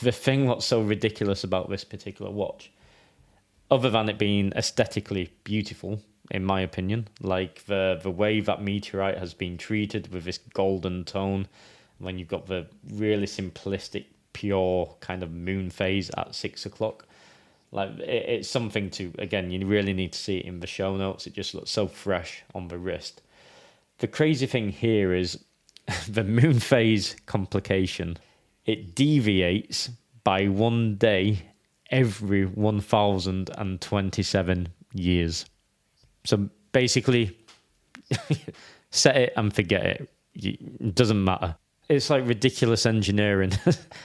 The thing what's so ridiculous about this particular watch, other than it being aesthetically beautiful, in my opinion, like the way that meteorite has been treated with this golden tone, when you've got the really simplistic, pure kind of moon phase at 6 o'clock. Like it's something to, again, you really need to see it in the show notes. It just looks so fresh on the wrist. The crazy thing here is the moon phase complication. It deviates by 1 day every 1,027 years. So basically, set it and forget it. It doesn't matter. It's like ridiculous engineering.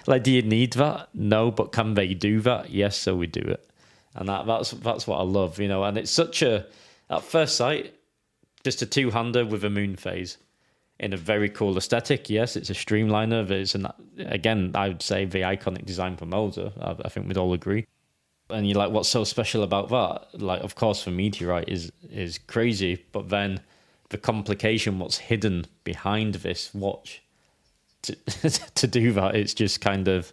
Like, do you need that? No, but can they do that? Yes, so we do it. And that's what I love, And it's such at first sight, just a two-hander with a moon phase in a very cool aesthetic. Yes, it's a Streamliner. Again, I would say the iconic design for Moser. I think we'd all agree. And you're like, what's so special about that? Like, of course, the meteorite is crazy, but then the complication, what's hidden behind this watch, to do that, it's just kind of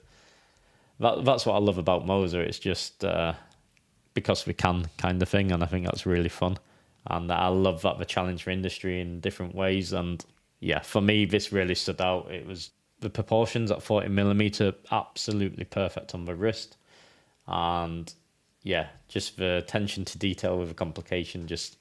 that's what I love about Moser. It's just because we can kind of thing, and I think that's really fun, and I love that the challenge for industry in different ways. And yeah, for me, this really stood out. It was the proportions at 40mm, absolutely perfect on the wrist, and yeah, just the attention to detail with the complication. Just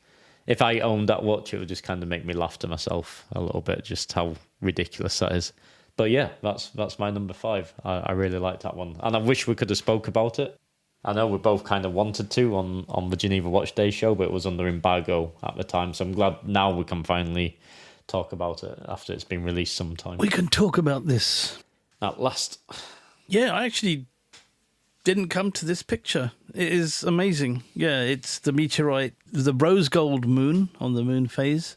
if I owned that watch, it would just kind of make me laugh to myself a little bit, just how ridiculous that is. But yeah, that's my number 5. I really liked that one, and I wish we could have spoke about it. I know we both kind of wanted to on the Geneva Watch Day show, but it was under embargo at the time. So I'm glad now we can finally talk about it after it's been released sometime. We can talk about this at last. Yeah, I actually didn't come to this picture. It is amazing. Yeah, it's the meteorite, the rose gold moon on the moon phase.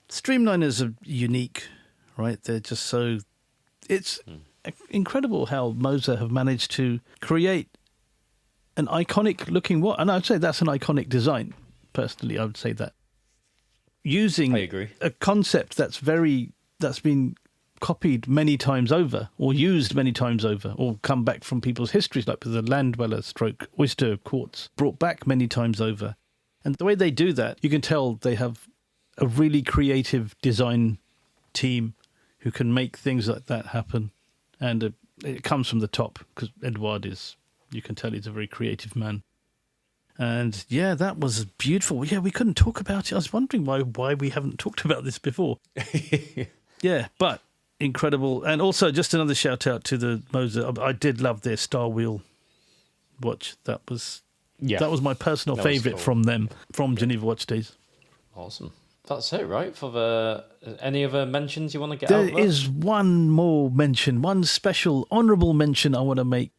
Streamliners are unique, right? They're just so... It's incredible how Moser have managed to create an iconic looking watch. And I'd say that's an iconic design. Personally, I would say that. Using I agree. a concept that's been copied many times over, or used many times over, or come back from people's histories, like with the land dweller stroke oyster quartz, brought back many times over. And the way they do that, you can tell they have a really creative design team who can make things like that happen. And it comes from the top, because Edouard you can tell he's a very creative man. And yeah, that was beautiful. Yeah, we couldn't talk about it. I was wondering why we haven't talked about this before. Yeah, but incredible. And also, just another shout out to the Moser. I did love their Star Wheel watch. That was my personal favourite from them, from Geneva Watch Days. Awesome. That's it, right? For any other mentions you want to get There out there? is one more mention, one special honourable mention I want to make.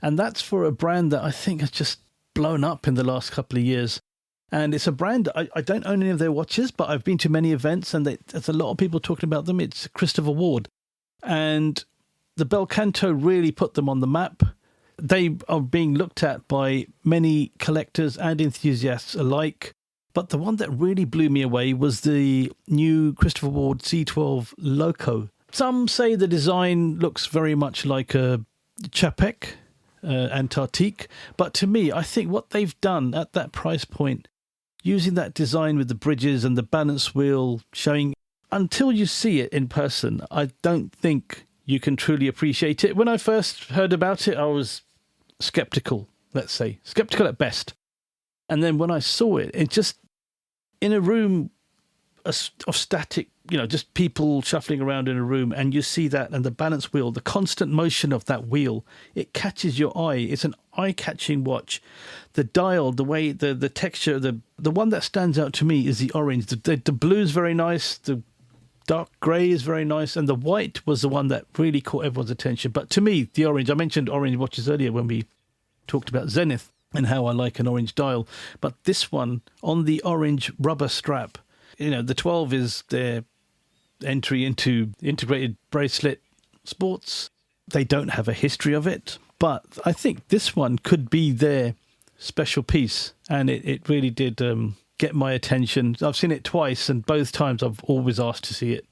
And that's for a brand that I think has just blown up in the last couple of years. And it's a brand, I don't own any of their watches, but I've been to many events and there's a lot of people talking about them. It's Christopher Ward. And the Bel Canto really put them on the map. They are being looked at by many collectors and enthusiasts alike. But the one that really blew me away was the new Christopher Ward C12 Loco. Some say the design looks very much like a Chapek Antarctique. But to me, I think what they've done at that price point, using that design with the bridges and the balance wheel showing, until you see it in person, I don't think you can truly appreciate it. When I first heard about it, I was skeptical, let's say. Skeptical at best. And then when I saw it, it just, in a room of static, just people shuffling around in a room, and you see that, and the balance wheel, the constant motion of that wheel, it catches your eye. It's an eye-catching watch. The dial, the way, the texture, the one that stands out to me is the orange. The blue is very nice, the dark grey is very nice, and the white was the one that really caught everyone's attention. But to me, the orange, I mentioned orange watches earlier when we talked about Zenith and how I like an orange dial. But this one, on the orange rubber strap, the 12 is their entry into integrated bracelet sports. They don't have a history of it, but I think this one could be their special piece, and it really did get my attention. I've seen it twice, and both times I've always asked to see it.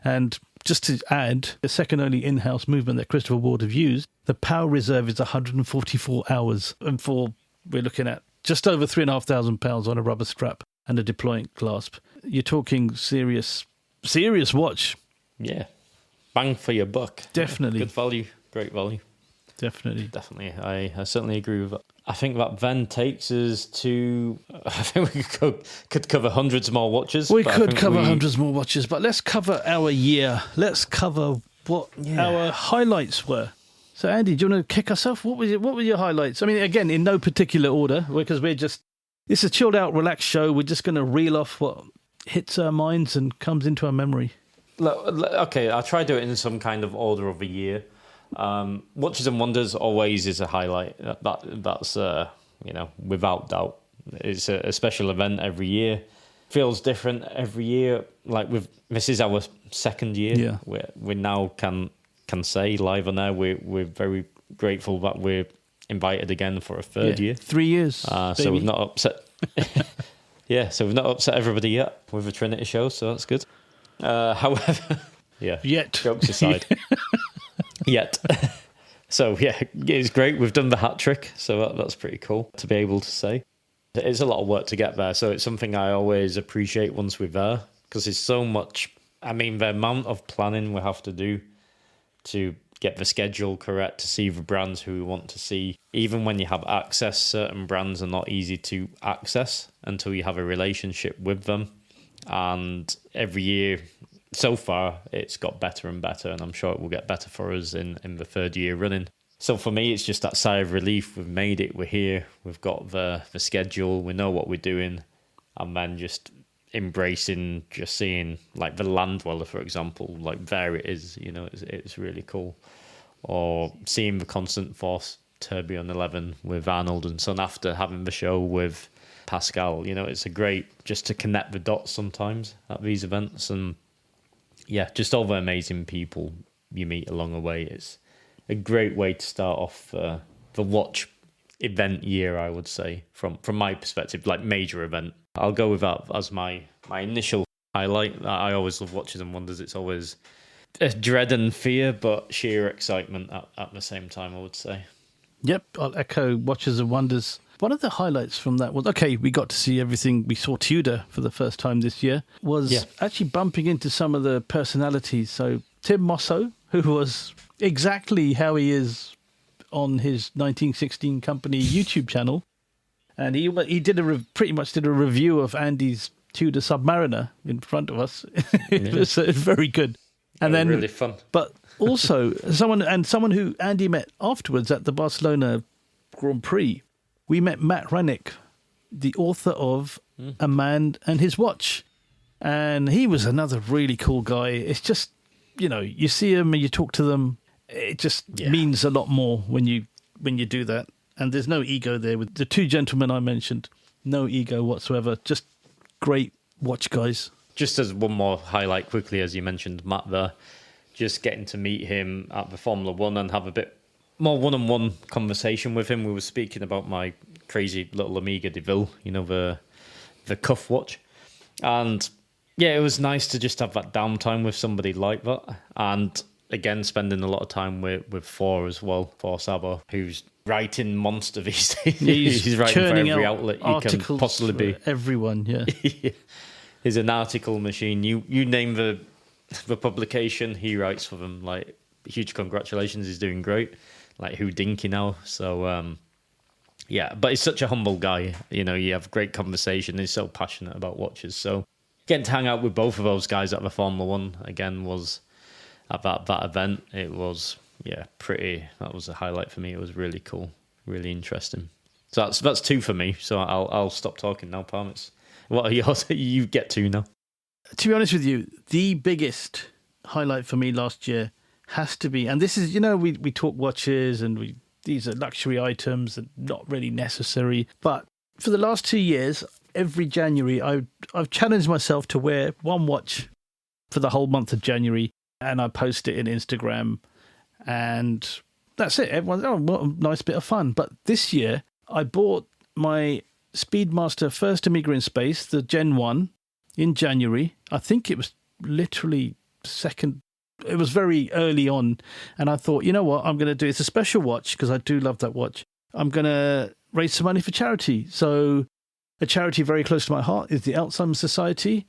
And just to add, the second only in-house movement that Christopher Ward have used, the power reserve is 144 hours, and we're looking at just over £3,500 on a rubber strap and a deploying clasp. You're talking serious watch. Yeah. Bang for your buck. Definitely. Good value. Great value. Definitely. I certainly agree with that. I think that then takes us to... I think we could cover hundreds more watches. We could cover hundreds more watches, but let's cover our year. Let's cover what our highlights were. So, Andy, do you want to kick us off? What were your highlights? I mean, again, in no particular order, because it's a chilled out, relaxed show. We're just going to reel off what hits our minds and comes into our memory. Okay, I'll try to do it in some kind of order of the year. Watches and Wonders always is a highlight. That's without doubt. It's a special event every year. Feels different every year. Like this is our second year. Yeah. We now can say live on air we're very grateful that we're invited again for a third year. 3 years. So we've not upset. Yeah, so we've not upset everybody yet with the Trinity show, so that's good. However, Yet. Jokes aside. Yet. So, yeah, it's great. We've done the hat trick, so that's pretty cool to be able to say. It's a lot of work to get there, so it's something I always appreciate once we're there, because there's so much... I mean, the amount of planning we have to do to get the schedule correct, to see the brands who we want to see. Even when you have access, certain brands are not easy to access until you have a relationship with them. And every year, so far, it's got better and better, and I'm sure it will get better for us in the third year running. So for me, it's just that sigh of relief. We've made it, we're here, we've got the schedule, we know what we're doing, and then just embracing, just seeing, like the Land Dweller, for example, like there it is, it's really cool. Or seeing the Constant Force Tourbillon 11 with Arnold and Son after having the show with Pascal. It's a great, just to connect the dots sometimes at these events. And yeah, just all the amazing people you meet along the way. It's a great way to start off the watch event year, I would say, from my perspective, like major event. I'll go with that as my initial highlight. I always love Watches and Wonders. It's always a dread and fear, but sheer excitement at the same time, I would say. Yep, I'll echo Watches and Wonders. One of the highlights from that was, okay, we got to see everything. We saw Tudor for the first time this year, was actually bumping into some of the personalities. So Tim Mosso, who was exactly how he is on his 1916 Company YouTube channel. And he pretty much did a review of Andy's Tudor Submariner in front of us. It was very good. And then really fun. But also someone who Andy met afterwards at the Barcelona Grand Prix. We met Matt Rannick, the author of A Man and His Watch. And he was another really cool guy. It's just, you see him and you talk to them. It just means a lot more when you do that. And there's no ego there. With the two gentlemen I mentioned, no ego whatsoever. Just great watch guys. Just as one more highlight quickly, as you mentioned, Matt there, just getting to meet him at the Formula One and have a bit more one-on-one conversation with him. We were speaking about my crazy little Omega DeVille, the cuff watch. And yeah, it was nice to just have that downtime with somebody like that. And again, spending a lot of time with Thor as well, Thor Sabo, who's writing monster these days. He's writing for every outlet you can possibly be. Everyone, yeah. He's an article machine. You name the publication, he writes for them. Like, huge congratulations, he's doing great. Like Houdinky now. So, but he's such a humble guy. You have great conversation. He's so passionate about watches. So getting to hang out with both of those guys at the Formula One again was at that event. It was that was a highlight for me. It was really cool, really interesting. So that's two for me. So I'll stop talking now, Palm. What are yours? You get to now. To be honest with you, the biggest highlight for me last year has to be, and this is, we talk watches and these are luxury items and not really necessary. But for the last 2 years, every January, I've challenged myself to wear one watch for the whole month of January, and I post it in Instagram, and that's it. Everyone's, what a nice bit of fun. But this year, I bought my Speedmaster first Omega in Space, the Gen 1, in January. I think it was literally second. It was very early on. And I thought, you know what, I'm going to do. It's a special watch because I do love that watch. I'm going to raise some money for charity. So a charity very close to my heart is the Alzheimer's Society.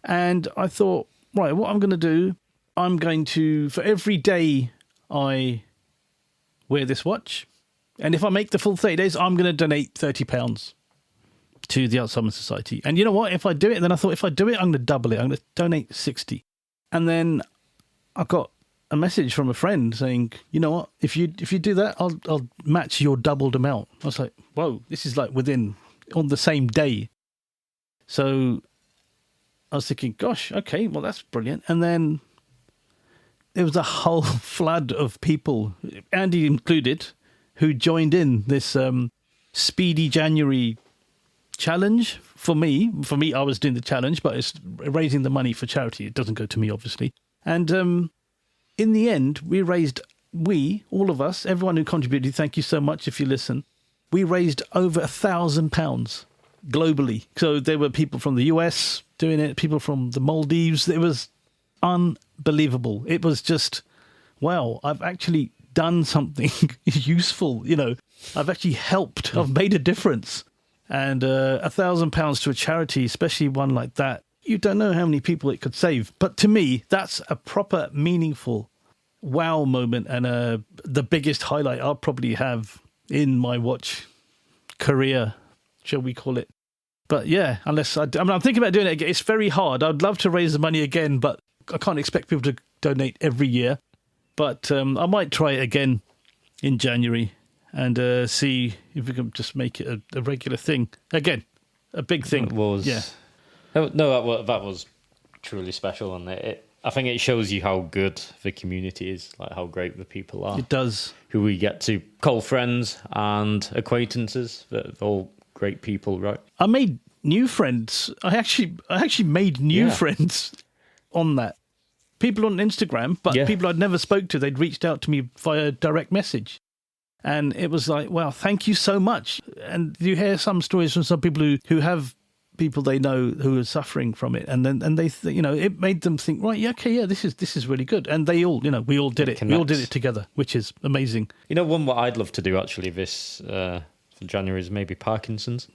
And I thought, right, what I'm going to do, I'm going to, for every day I wear this watch, and if I make the full 30 days, I'm going to donate £30 to the Alzheimer's Society. And you know what? If I do it, then I thought, if I do it, I'm going to double it. I'm going to donate 60. And then I got a message from a friend saying, you know what? If you do that, I'll match your doubled amount. I was like, whoa, this is like on the same day. So I was thinking, gosh, okay, well, that's brilliant. And then there was a whole flood of people, Andy included, who joined in this Speedy January challenge. For me, I was doing the challenge, but it's raising the money for charity. It doesn't go to me, obviously. And in the end, all of us, everyone who contributed, thank you so much if you listen, we raised over £1,000 globally. So there were people from the US doing it, people from the Maldives. It was unbelievable. It was just, wow, I've actually done something useful. I've actually helped. I've made a difference. And £1,000 to a charity, especially one like that, you don't know how many people it could save. But to me, that's a proper meaningful wow moment and the biggest highlight I'll probably have in my watch career, shall we call it. But yeah, I'm thinking about doing it again. It's very hard. I'd love to raise the money again, but I can't expect people to donate every year. But I might try it again in January and see if we can just make it a regular thing. Again, a big thing. It was. Yeah. No, that was truly special. And I think it shows you how good the community is, like how great the people are. It does. Who we get to call friends and acquaintances. They're all great people, right? I made new friends. I actually made new friends on that. People on Instagram, but people I'd never spoke to. They'd reached out to me via direct message. And it was like, wow, thank you so much. And you hear some stories from some people who have people they know who are suffering from it, and they it made them think, right, yeah, okay, yeah, this is really good, and they all we all did it. We all did it together, which is amazing. One what I'd love to do actually this for January is maybe Parkinson's,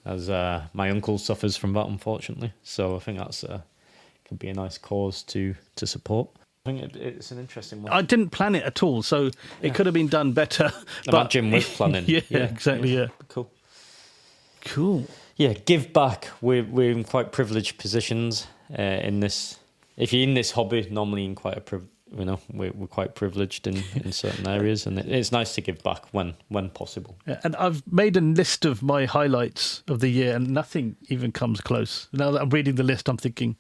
as my uncle suffers from that, unfortunately. So I think that's could be a nice cause to support. I think it's an interesting one. I didn't plan it at all, so it could have been done better. Imagine with planning. yeah, exactly. Yeah. Cool. Yeah, give back. We're in quite privileged positions in this. If you're in this hobby, normally in quite we're quite privileged in certain areas, and it's nice to give back when possible. Yeah, and I've made a list of my highlights of the year, and nothing even comes close. Now that I'm reading the list, I'm thinking,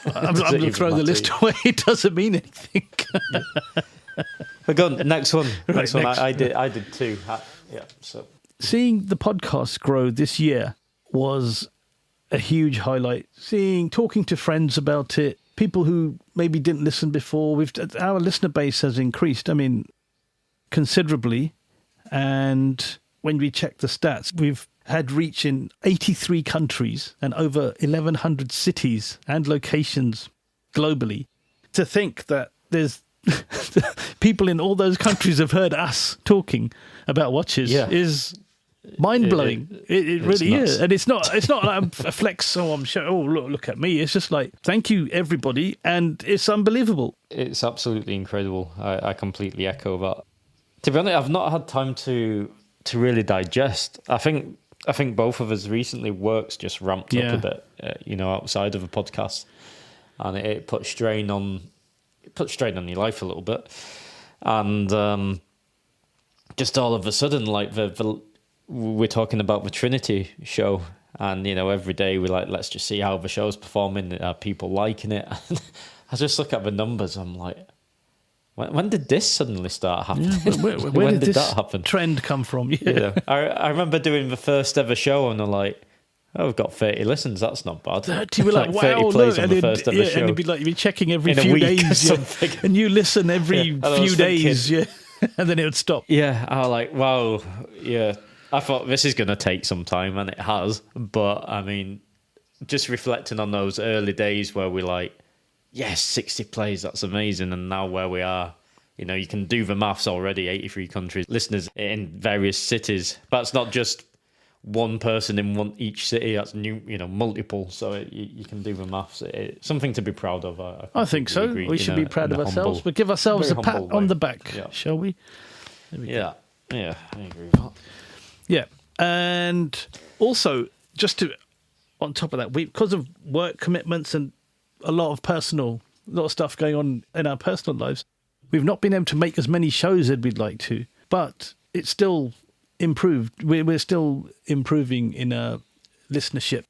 I'm going to throw the list away. It doesn't mean anything. We're going next one. Right, next one. I did too. So seeing the podcast grow this year was a huge highlight. Talking to friends about it, people who maybe didn't listen before. Our listener base has increased. I mean, considerably. And when we check the stats, we've had reach in 83 countries and over 1,100 cities and locations globally. To think that there's people in all those countries have heard us talking about watches is mind-blowing. It really nuts. is. And it's not like I'm a flex, so I'm sure, oh, look at me. It's just like, thank you, everybody. And it's unbelievable. It's absolutely incredible. I completely echo that. To be honest, I've not had time to really digest. I think both of us recently work's just ramped up a bit, outside of a podcast, and it put strain on your life a little bit, and just all of a sudden, like we're talking about the Trinity show, and every day we're like, let's just see how the show's performing. Are people liking it? I just look at the numbers. I'm like, when did this suddenly start happening? Yeah, where did that happen? Trend come from? Yeah. I remember doing the first ever show, and I'm like, oh, we've got 30 listens. That's not bad. 30, we're like, wow, 30 plays look, on the first ever show. And you'd be checking every in few a week days, or something. and you listen every few days, and then it would stop. Yeah, I was like, wow, yeah. I thought this is going to take some time, and it has. But I mean, just reflecting on those early days where we're like, yes, 60 plays, that's amazing, and now where we are. You can do the maths already, 83 countries, listeners in various cities. But it's not just one person in each city, that's multiple. So you can do the maths. It's something to be proud of. I think so. We should be proud of ourselves. But give ourselves a pat on the back, shall we? Yeah, I agree with that. Yeah. And also, on top of that, because of work commitments and a lot of stuff going on in our personal lives, we've not been able to make as many shows as we'd like to, but it's still improved. We're still improving in our listenership.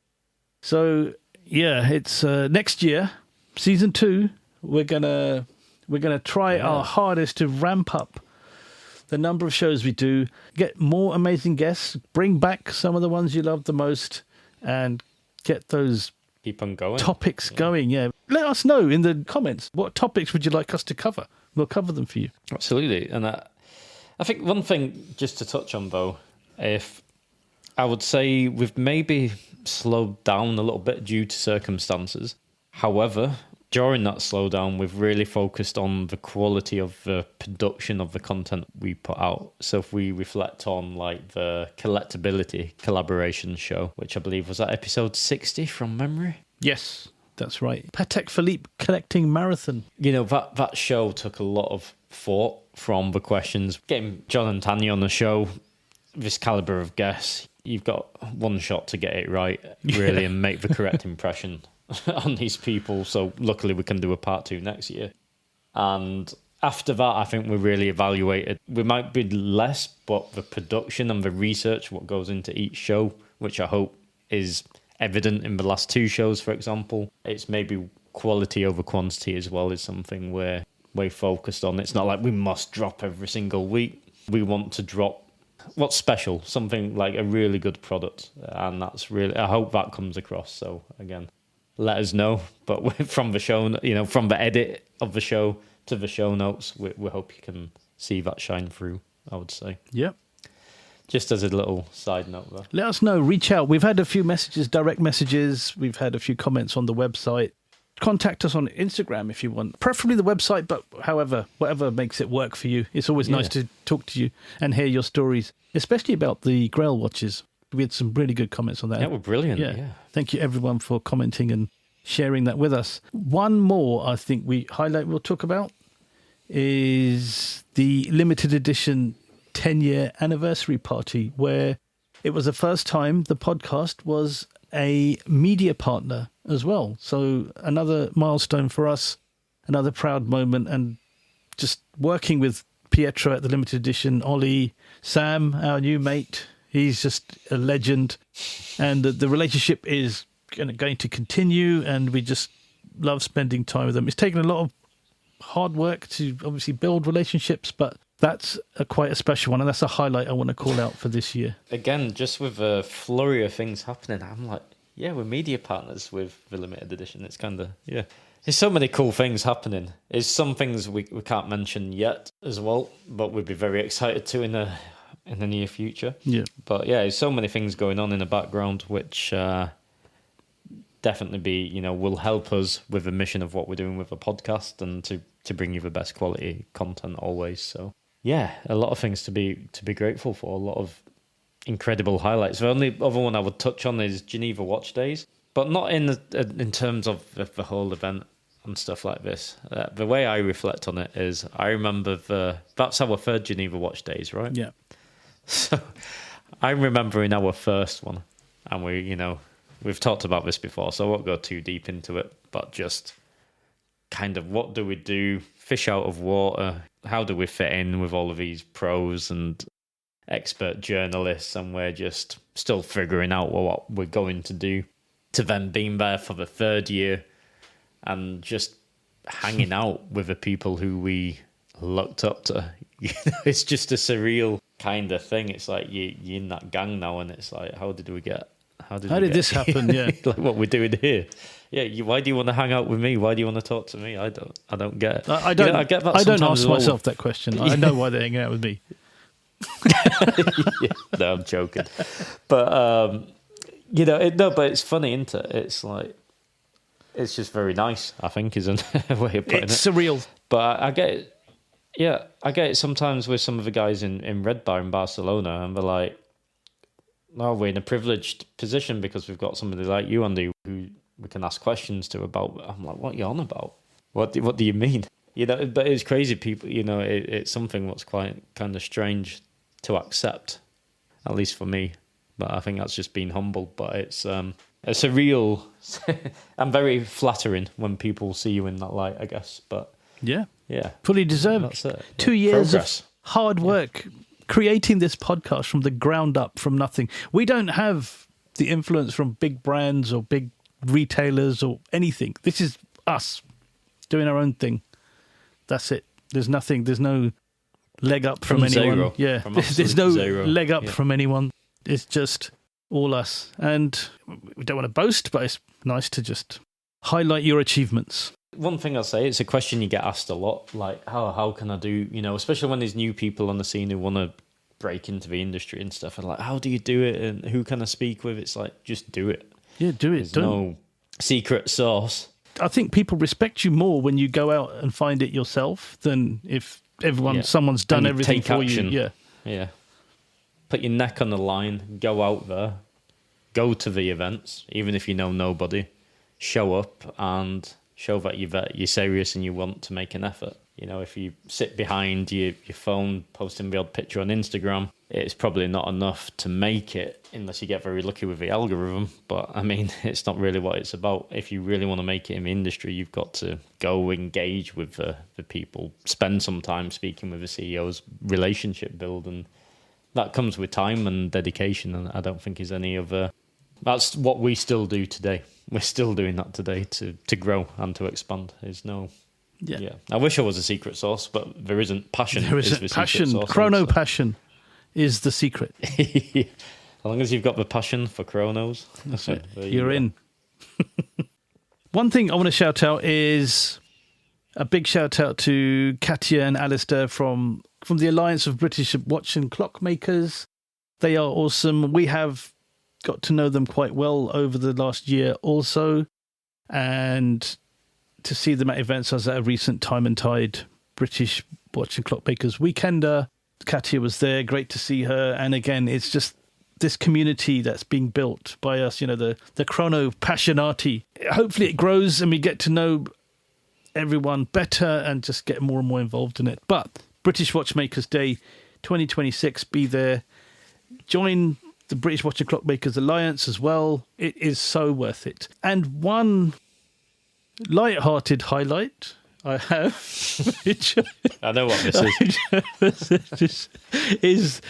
So yeah, it's next year, season 2. We're gonna try our hardest to ramp up the number of shows we do, get more amazing guests, bring back some of the ones you love the most, and get those keep on going topics going. Yeah, let us know in the comments, what topics would you like us to cover. We'll cover them for you. Absolutely. And I think one thing just to touch on, though, if I would say we've maybe slowed down a little bit due to circumstances. However, during that slowdown, we've really focused on the quality of the production of the content we put out. So if we reflect on like the collectability collaboration show, which I believe was that episode 60 from memory. Yes. That's right. Patek Philippe collecting marathon. That show took a lot of thought from the questions. Getting John and Tanya on the show, this caliber of guests, you've got one shot to get it right, really, and make the correct impression on these people. So luckily we can do a part 2 next year. And after that, I think we really evaluated. We might be less, but the production and the research, what goes into each show, which I hope is evident in the last 2 shows, for example. It's maybe quality over quantity as well is something we're focused on. It's not like we must drop every single week. We want to drop what's special, something like a really good product. And that's really, I hope that comes across. So again, let us know. But from the show, from the edit of the show to the show notes, we hope you can see that shine through, I would say. Yep. Just as a little side note there. Let us know. Reach out. We've had a few messages, direct messages. We've had a few comments on the website. Contact us on Instagram if you want. Preferably the website, but however, whatever makes it work for you. It's always nice to talk to you and hear your stories, especially about the Grail watches. We had some really good comments on that. Yeah, were brilliant. Yeah. Thank you, everyone, for commenting and sharing that with us. One more I think we'll talk about is the limited edition 10-year anniversary party, where it was the first time the podcast was a media partner as well. So another milestone for us, another proud moment, and just working with Pietro at the limited edition, Ollie, Sam, our new mate, he's just a legend, and the relationship is going to continue, and we just love spending time with them. It's taken a lot of hard work to obviously build relationships, but that's quite a special one, and that's a highlight I want to call out for this year. Again, just with a flurry of things happening, I'm like, yeah, we're media partners with the limited edition. It's kind of, there's so many cool things happening. There's some things we can't mention yet as well, but we'd be very excited to in the near future. Yeah. But yeah, there's so many things going on in the background, which definitely will help us with the mission of what we're doing with the podcast, and to bring you the best quality content always. So yeah, a lot of things to be grateful for, a lot of incredible highlights. The only other one I would touch on is Geneva Watch Days, but not in terms of the whole event and stuff like this. The way I reflect on it is, I remember that's our third Geneva Watch Days, right? Yeah. So I'm remembering our first one, and we've talked about this before, so I won't go too deep into it, but just kind of what do we do, fish out of water, how do we fit in with all of these pros and expert journalists, and we're just still figuring out what we're going to do, to then being there for the third year and just hanging out with the people who we looked up to. It's just a surreal kind of thing. It's like you're in that gang now, and it's like, how did this happen? Yeah. Like what we're doing here. Yeah, why do you want to hang out with me? Why do you want to talk to me? I don't get it. I don't. I get that. I don't ask myself that question. I know why they're hanging out with me. No, I'm joking. But but it's funny, isn't it? It's like, it's just very nice, I think, isn't a way of putting it. It's surreal. But I get it. Yeah, I get it sometimes with some of the guys in Red Bar in Barcelona, and they're like, "Oh, we're in a privileged position because we've got somebody like you, Andy, who we can ask questions to about." I'm like, "What are you on about? What do you mean?" But it's crazy. People, it's something that's quite kind of strange to accept, at least for me. But I think that's just being humble. But it's a real and very flattering when people see you in that light, I guess. But yeah, fully deserved. That's it. 2 years of hard work creating this podcast from the ground up, from nothing. We don't have the influence from big brands or big retailers or anything. This is us doing our own thing. That's it. There's nothing. There's no leg up from anyone. Zero. Yeah, there's no leg up from anyone. It's just all us. And we don't want to boast, but it's nice to just highlight your achievements. One thing I'll say, it's a question you get asked a lot, like, how can I do, especially when there's new people on the scene who want to break into the industry and stuff, and like, how do you do it, and who can I speak with? It's like, just do it. Yeah, do it. There's no secret sauce. I think people respect you more when you go out and find it yourself than if someone's done everything for action. you. Yeah. Put your neck on the line, go out there, go to the events, even if you know nobody, show up and show that you're serious and you want to make an effort. If you sit behind your phone posting the odd picture on Instagram, it's probably not enough to make it unless you get very lucky with the algorithm. But I mean, it's not really what it's about. If you really want to make it in the industry, you've got to go engage with the people, spend some time speaking with the CEOs, relationship build, and that comes with time and dedication. And I don't think there's any other. That's what we still do today. We're still doing that today to grow and to expand. There's no. Yeah. I wish there was a secret sauce, but there isn't. Passion. There isn't. Passion. Chrono Passion is the secret. As long as you've got the passion for chronos, that's it. You're in. One thing I want to shout out is a big shout out to Cartier and Alistair from the Alliance of British Watch and Clock Makers. They are awesome. We have got to know them quite well over the last year also. And to see them at events, I was at a recent Time and Tide British Watch and Clockmakers Weekender. Cartier was there. Great to see her. And again, it's just this community that's being built by us, the Chrono Passionati. Hopefully it grows and we get to know everyone better and just get more and more involved in it. But British Watchmakers Day 2026, be there. Join the British Watch and Clockmakers Alliance as well. It is so worth it. And one light-hearted highlight I have, which I know what this is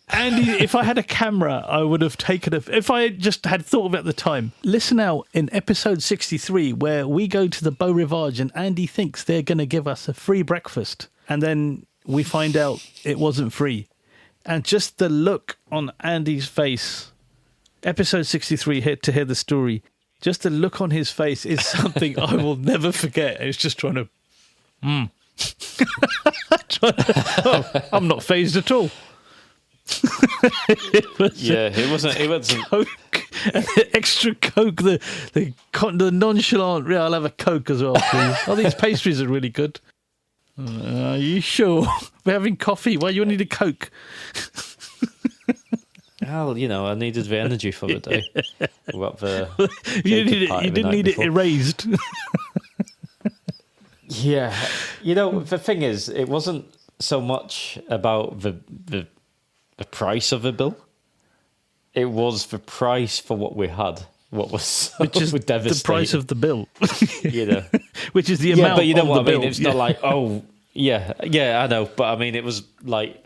Andy, if I had a camera, I would have taken if I just had thought of it at the time. Listen out in episode 63, where we go to the Beau Rivage and Andy thinks they're going to give us a free breakfast. And then we find out it wasn't free. And just the look on Andy's face, episode 63, here to hear the story, just the look on his face is something I will never forget. It's just trying to, I'm not phased at all. It wasn't Coke, extra Coke, the nonchalant. Yeah, I'll have a Coke as well, please. Oh, these pastries are really good. Are you sure? We're having coffee. Why you need a Coke? Well, I needed the energy for the day. You didn't need it erased. Yeah, the thing is, it wasn't so much about the price of the bill. It was the price for what we had. What was which is the price of the bill. Which is the amount. Yeah, but you know what I mean. Bill. It's not like I know, but I mean it was like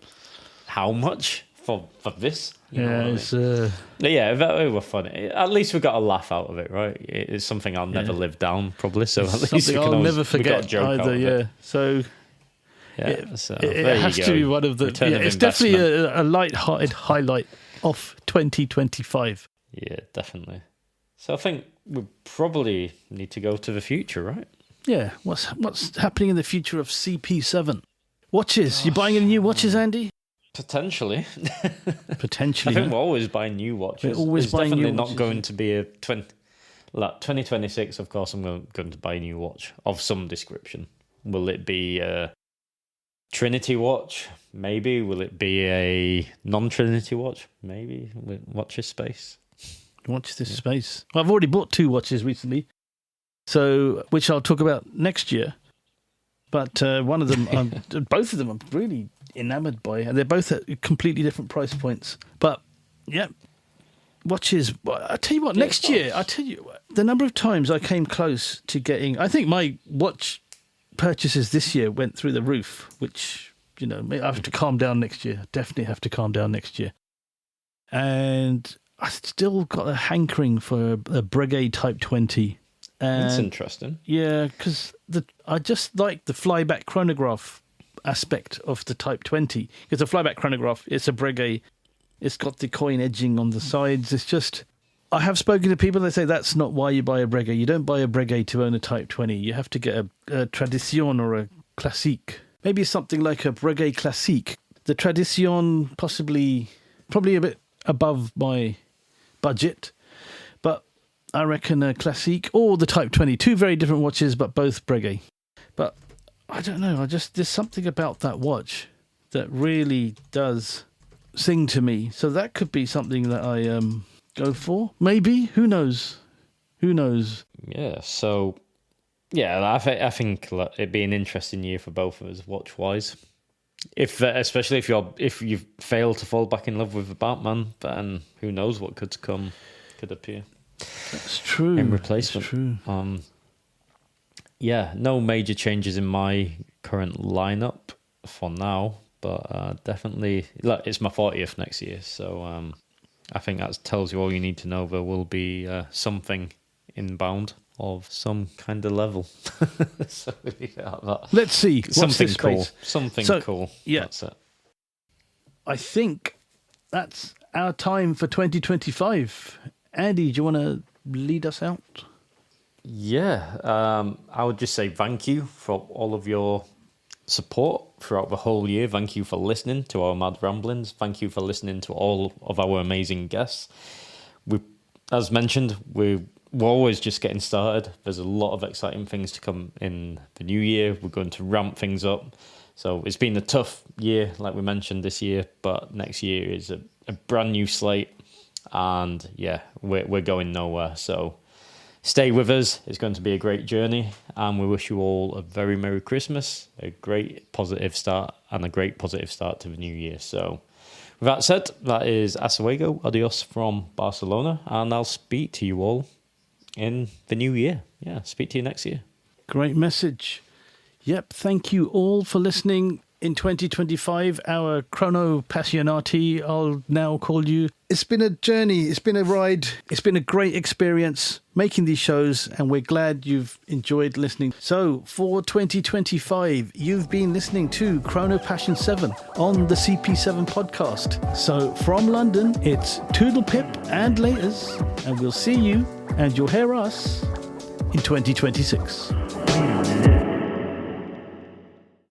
how much for this? You know what I mean? They were funny. At least we got a laugh out of it, right? It's something I'll never live down, probably. So at least I'll never forget either. Yeah. So. Yeah, it has to be one of the. It's definitely a light-hearted highlight of 2025. Yeah, definitely. So I think we probably need to go to the future, right? Yeah. What's happening in the future of CP7 watches? You buying any new watches, Andy? Potentially. Potentially. I think we're always buying new watches. We're always buying definitely new not watches, going to be a 2026. Of course, I'm going to buy a new watch of some description. Will it be a Trinity watch? Maybe. Will it be a non-Trinity watch? Maybe. Watch this space. Watch this space. Well, I've already bought 2 watches recently, so which I'll talk about next year. But one of them, both of them, I'm really enamoured by, and they're both at completely different price points. But yeah, watches. I tell you what, next year, I tell you the number of times I came close to getting. I think my watch purchases this year went through the roof, which I have to calm down next year. Definitely have to calm down next year. And I still got a hankering for a Breguet Type 20. That's interesting. Yeah, because I just like the flyback chronograph aspect of the Type 20. Because the flyback chronograph, it's a Breguet. It's got the coin edging on the sides. It's just, I have spoken to people that say that's not why you buy a Breguet. You don't buy a Breguet to own a Type 20. You have to get a Tradition or a Classique. Maybe something like a Breguet Classique. The Tradition probably a bit above my budget. But I reckon a Classique or the Type 20. 2 very different watches, but both Breguet. But I don't know. There's something about that watch that really does sing to me. So that could be something that I go for. Maybe. Who knows? Yeah. So, yeah, I think it'd be an interesting year for both of us, watch wise. Especially if you fail to fall back in love with the Batman, then who knows what could appear. That's true. In replacement. That's true. Yeah, no major changes in my current lineup for now, but definitely, look, it's my 40th next year, so I think that tells you all you need to know. There will be something inbound of some kind of level. So let's see. Something cool. Something cool. Yeah. That's it. I think that's our time for 2025. Andy, do you want to lead us out? Yeah. I would just say thank you for all of your support throughout the whole year. Thank you for listening to our mad ramblings. Thank you for listening to all of our amazing guests. As mentioned, we're always just getting started. There's a lot of exciting things to come in the new year. We're going to ramp things up. So it's been a tough year, like we mentioned this year, but next year is a brand new slate. And yeah, we're going nowhere. So stay with us. It's going to be a great journey. And we wish you all a very Merry Christmas, a great positive start, and a great positive start to the new year. So with that said, that is hasta luego, adios from Barcelona, and I'll speak to you all in the new year. Yeah, speak to you next year. Great message. Yep, thank you all for listening. In 2025, our Chrono Passionati, I'll now call you. It's been a journey, it's been a ride, it's been a great experience making these shows, and we're glad you've enjoyed listening. So, for 2025, you've been listening to Chrono Passion 7 on the CP7 podcast. So, from London, it's Toodle Pip and laters, and we'll see you, and you'll hear us, in 2026.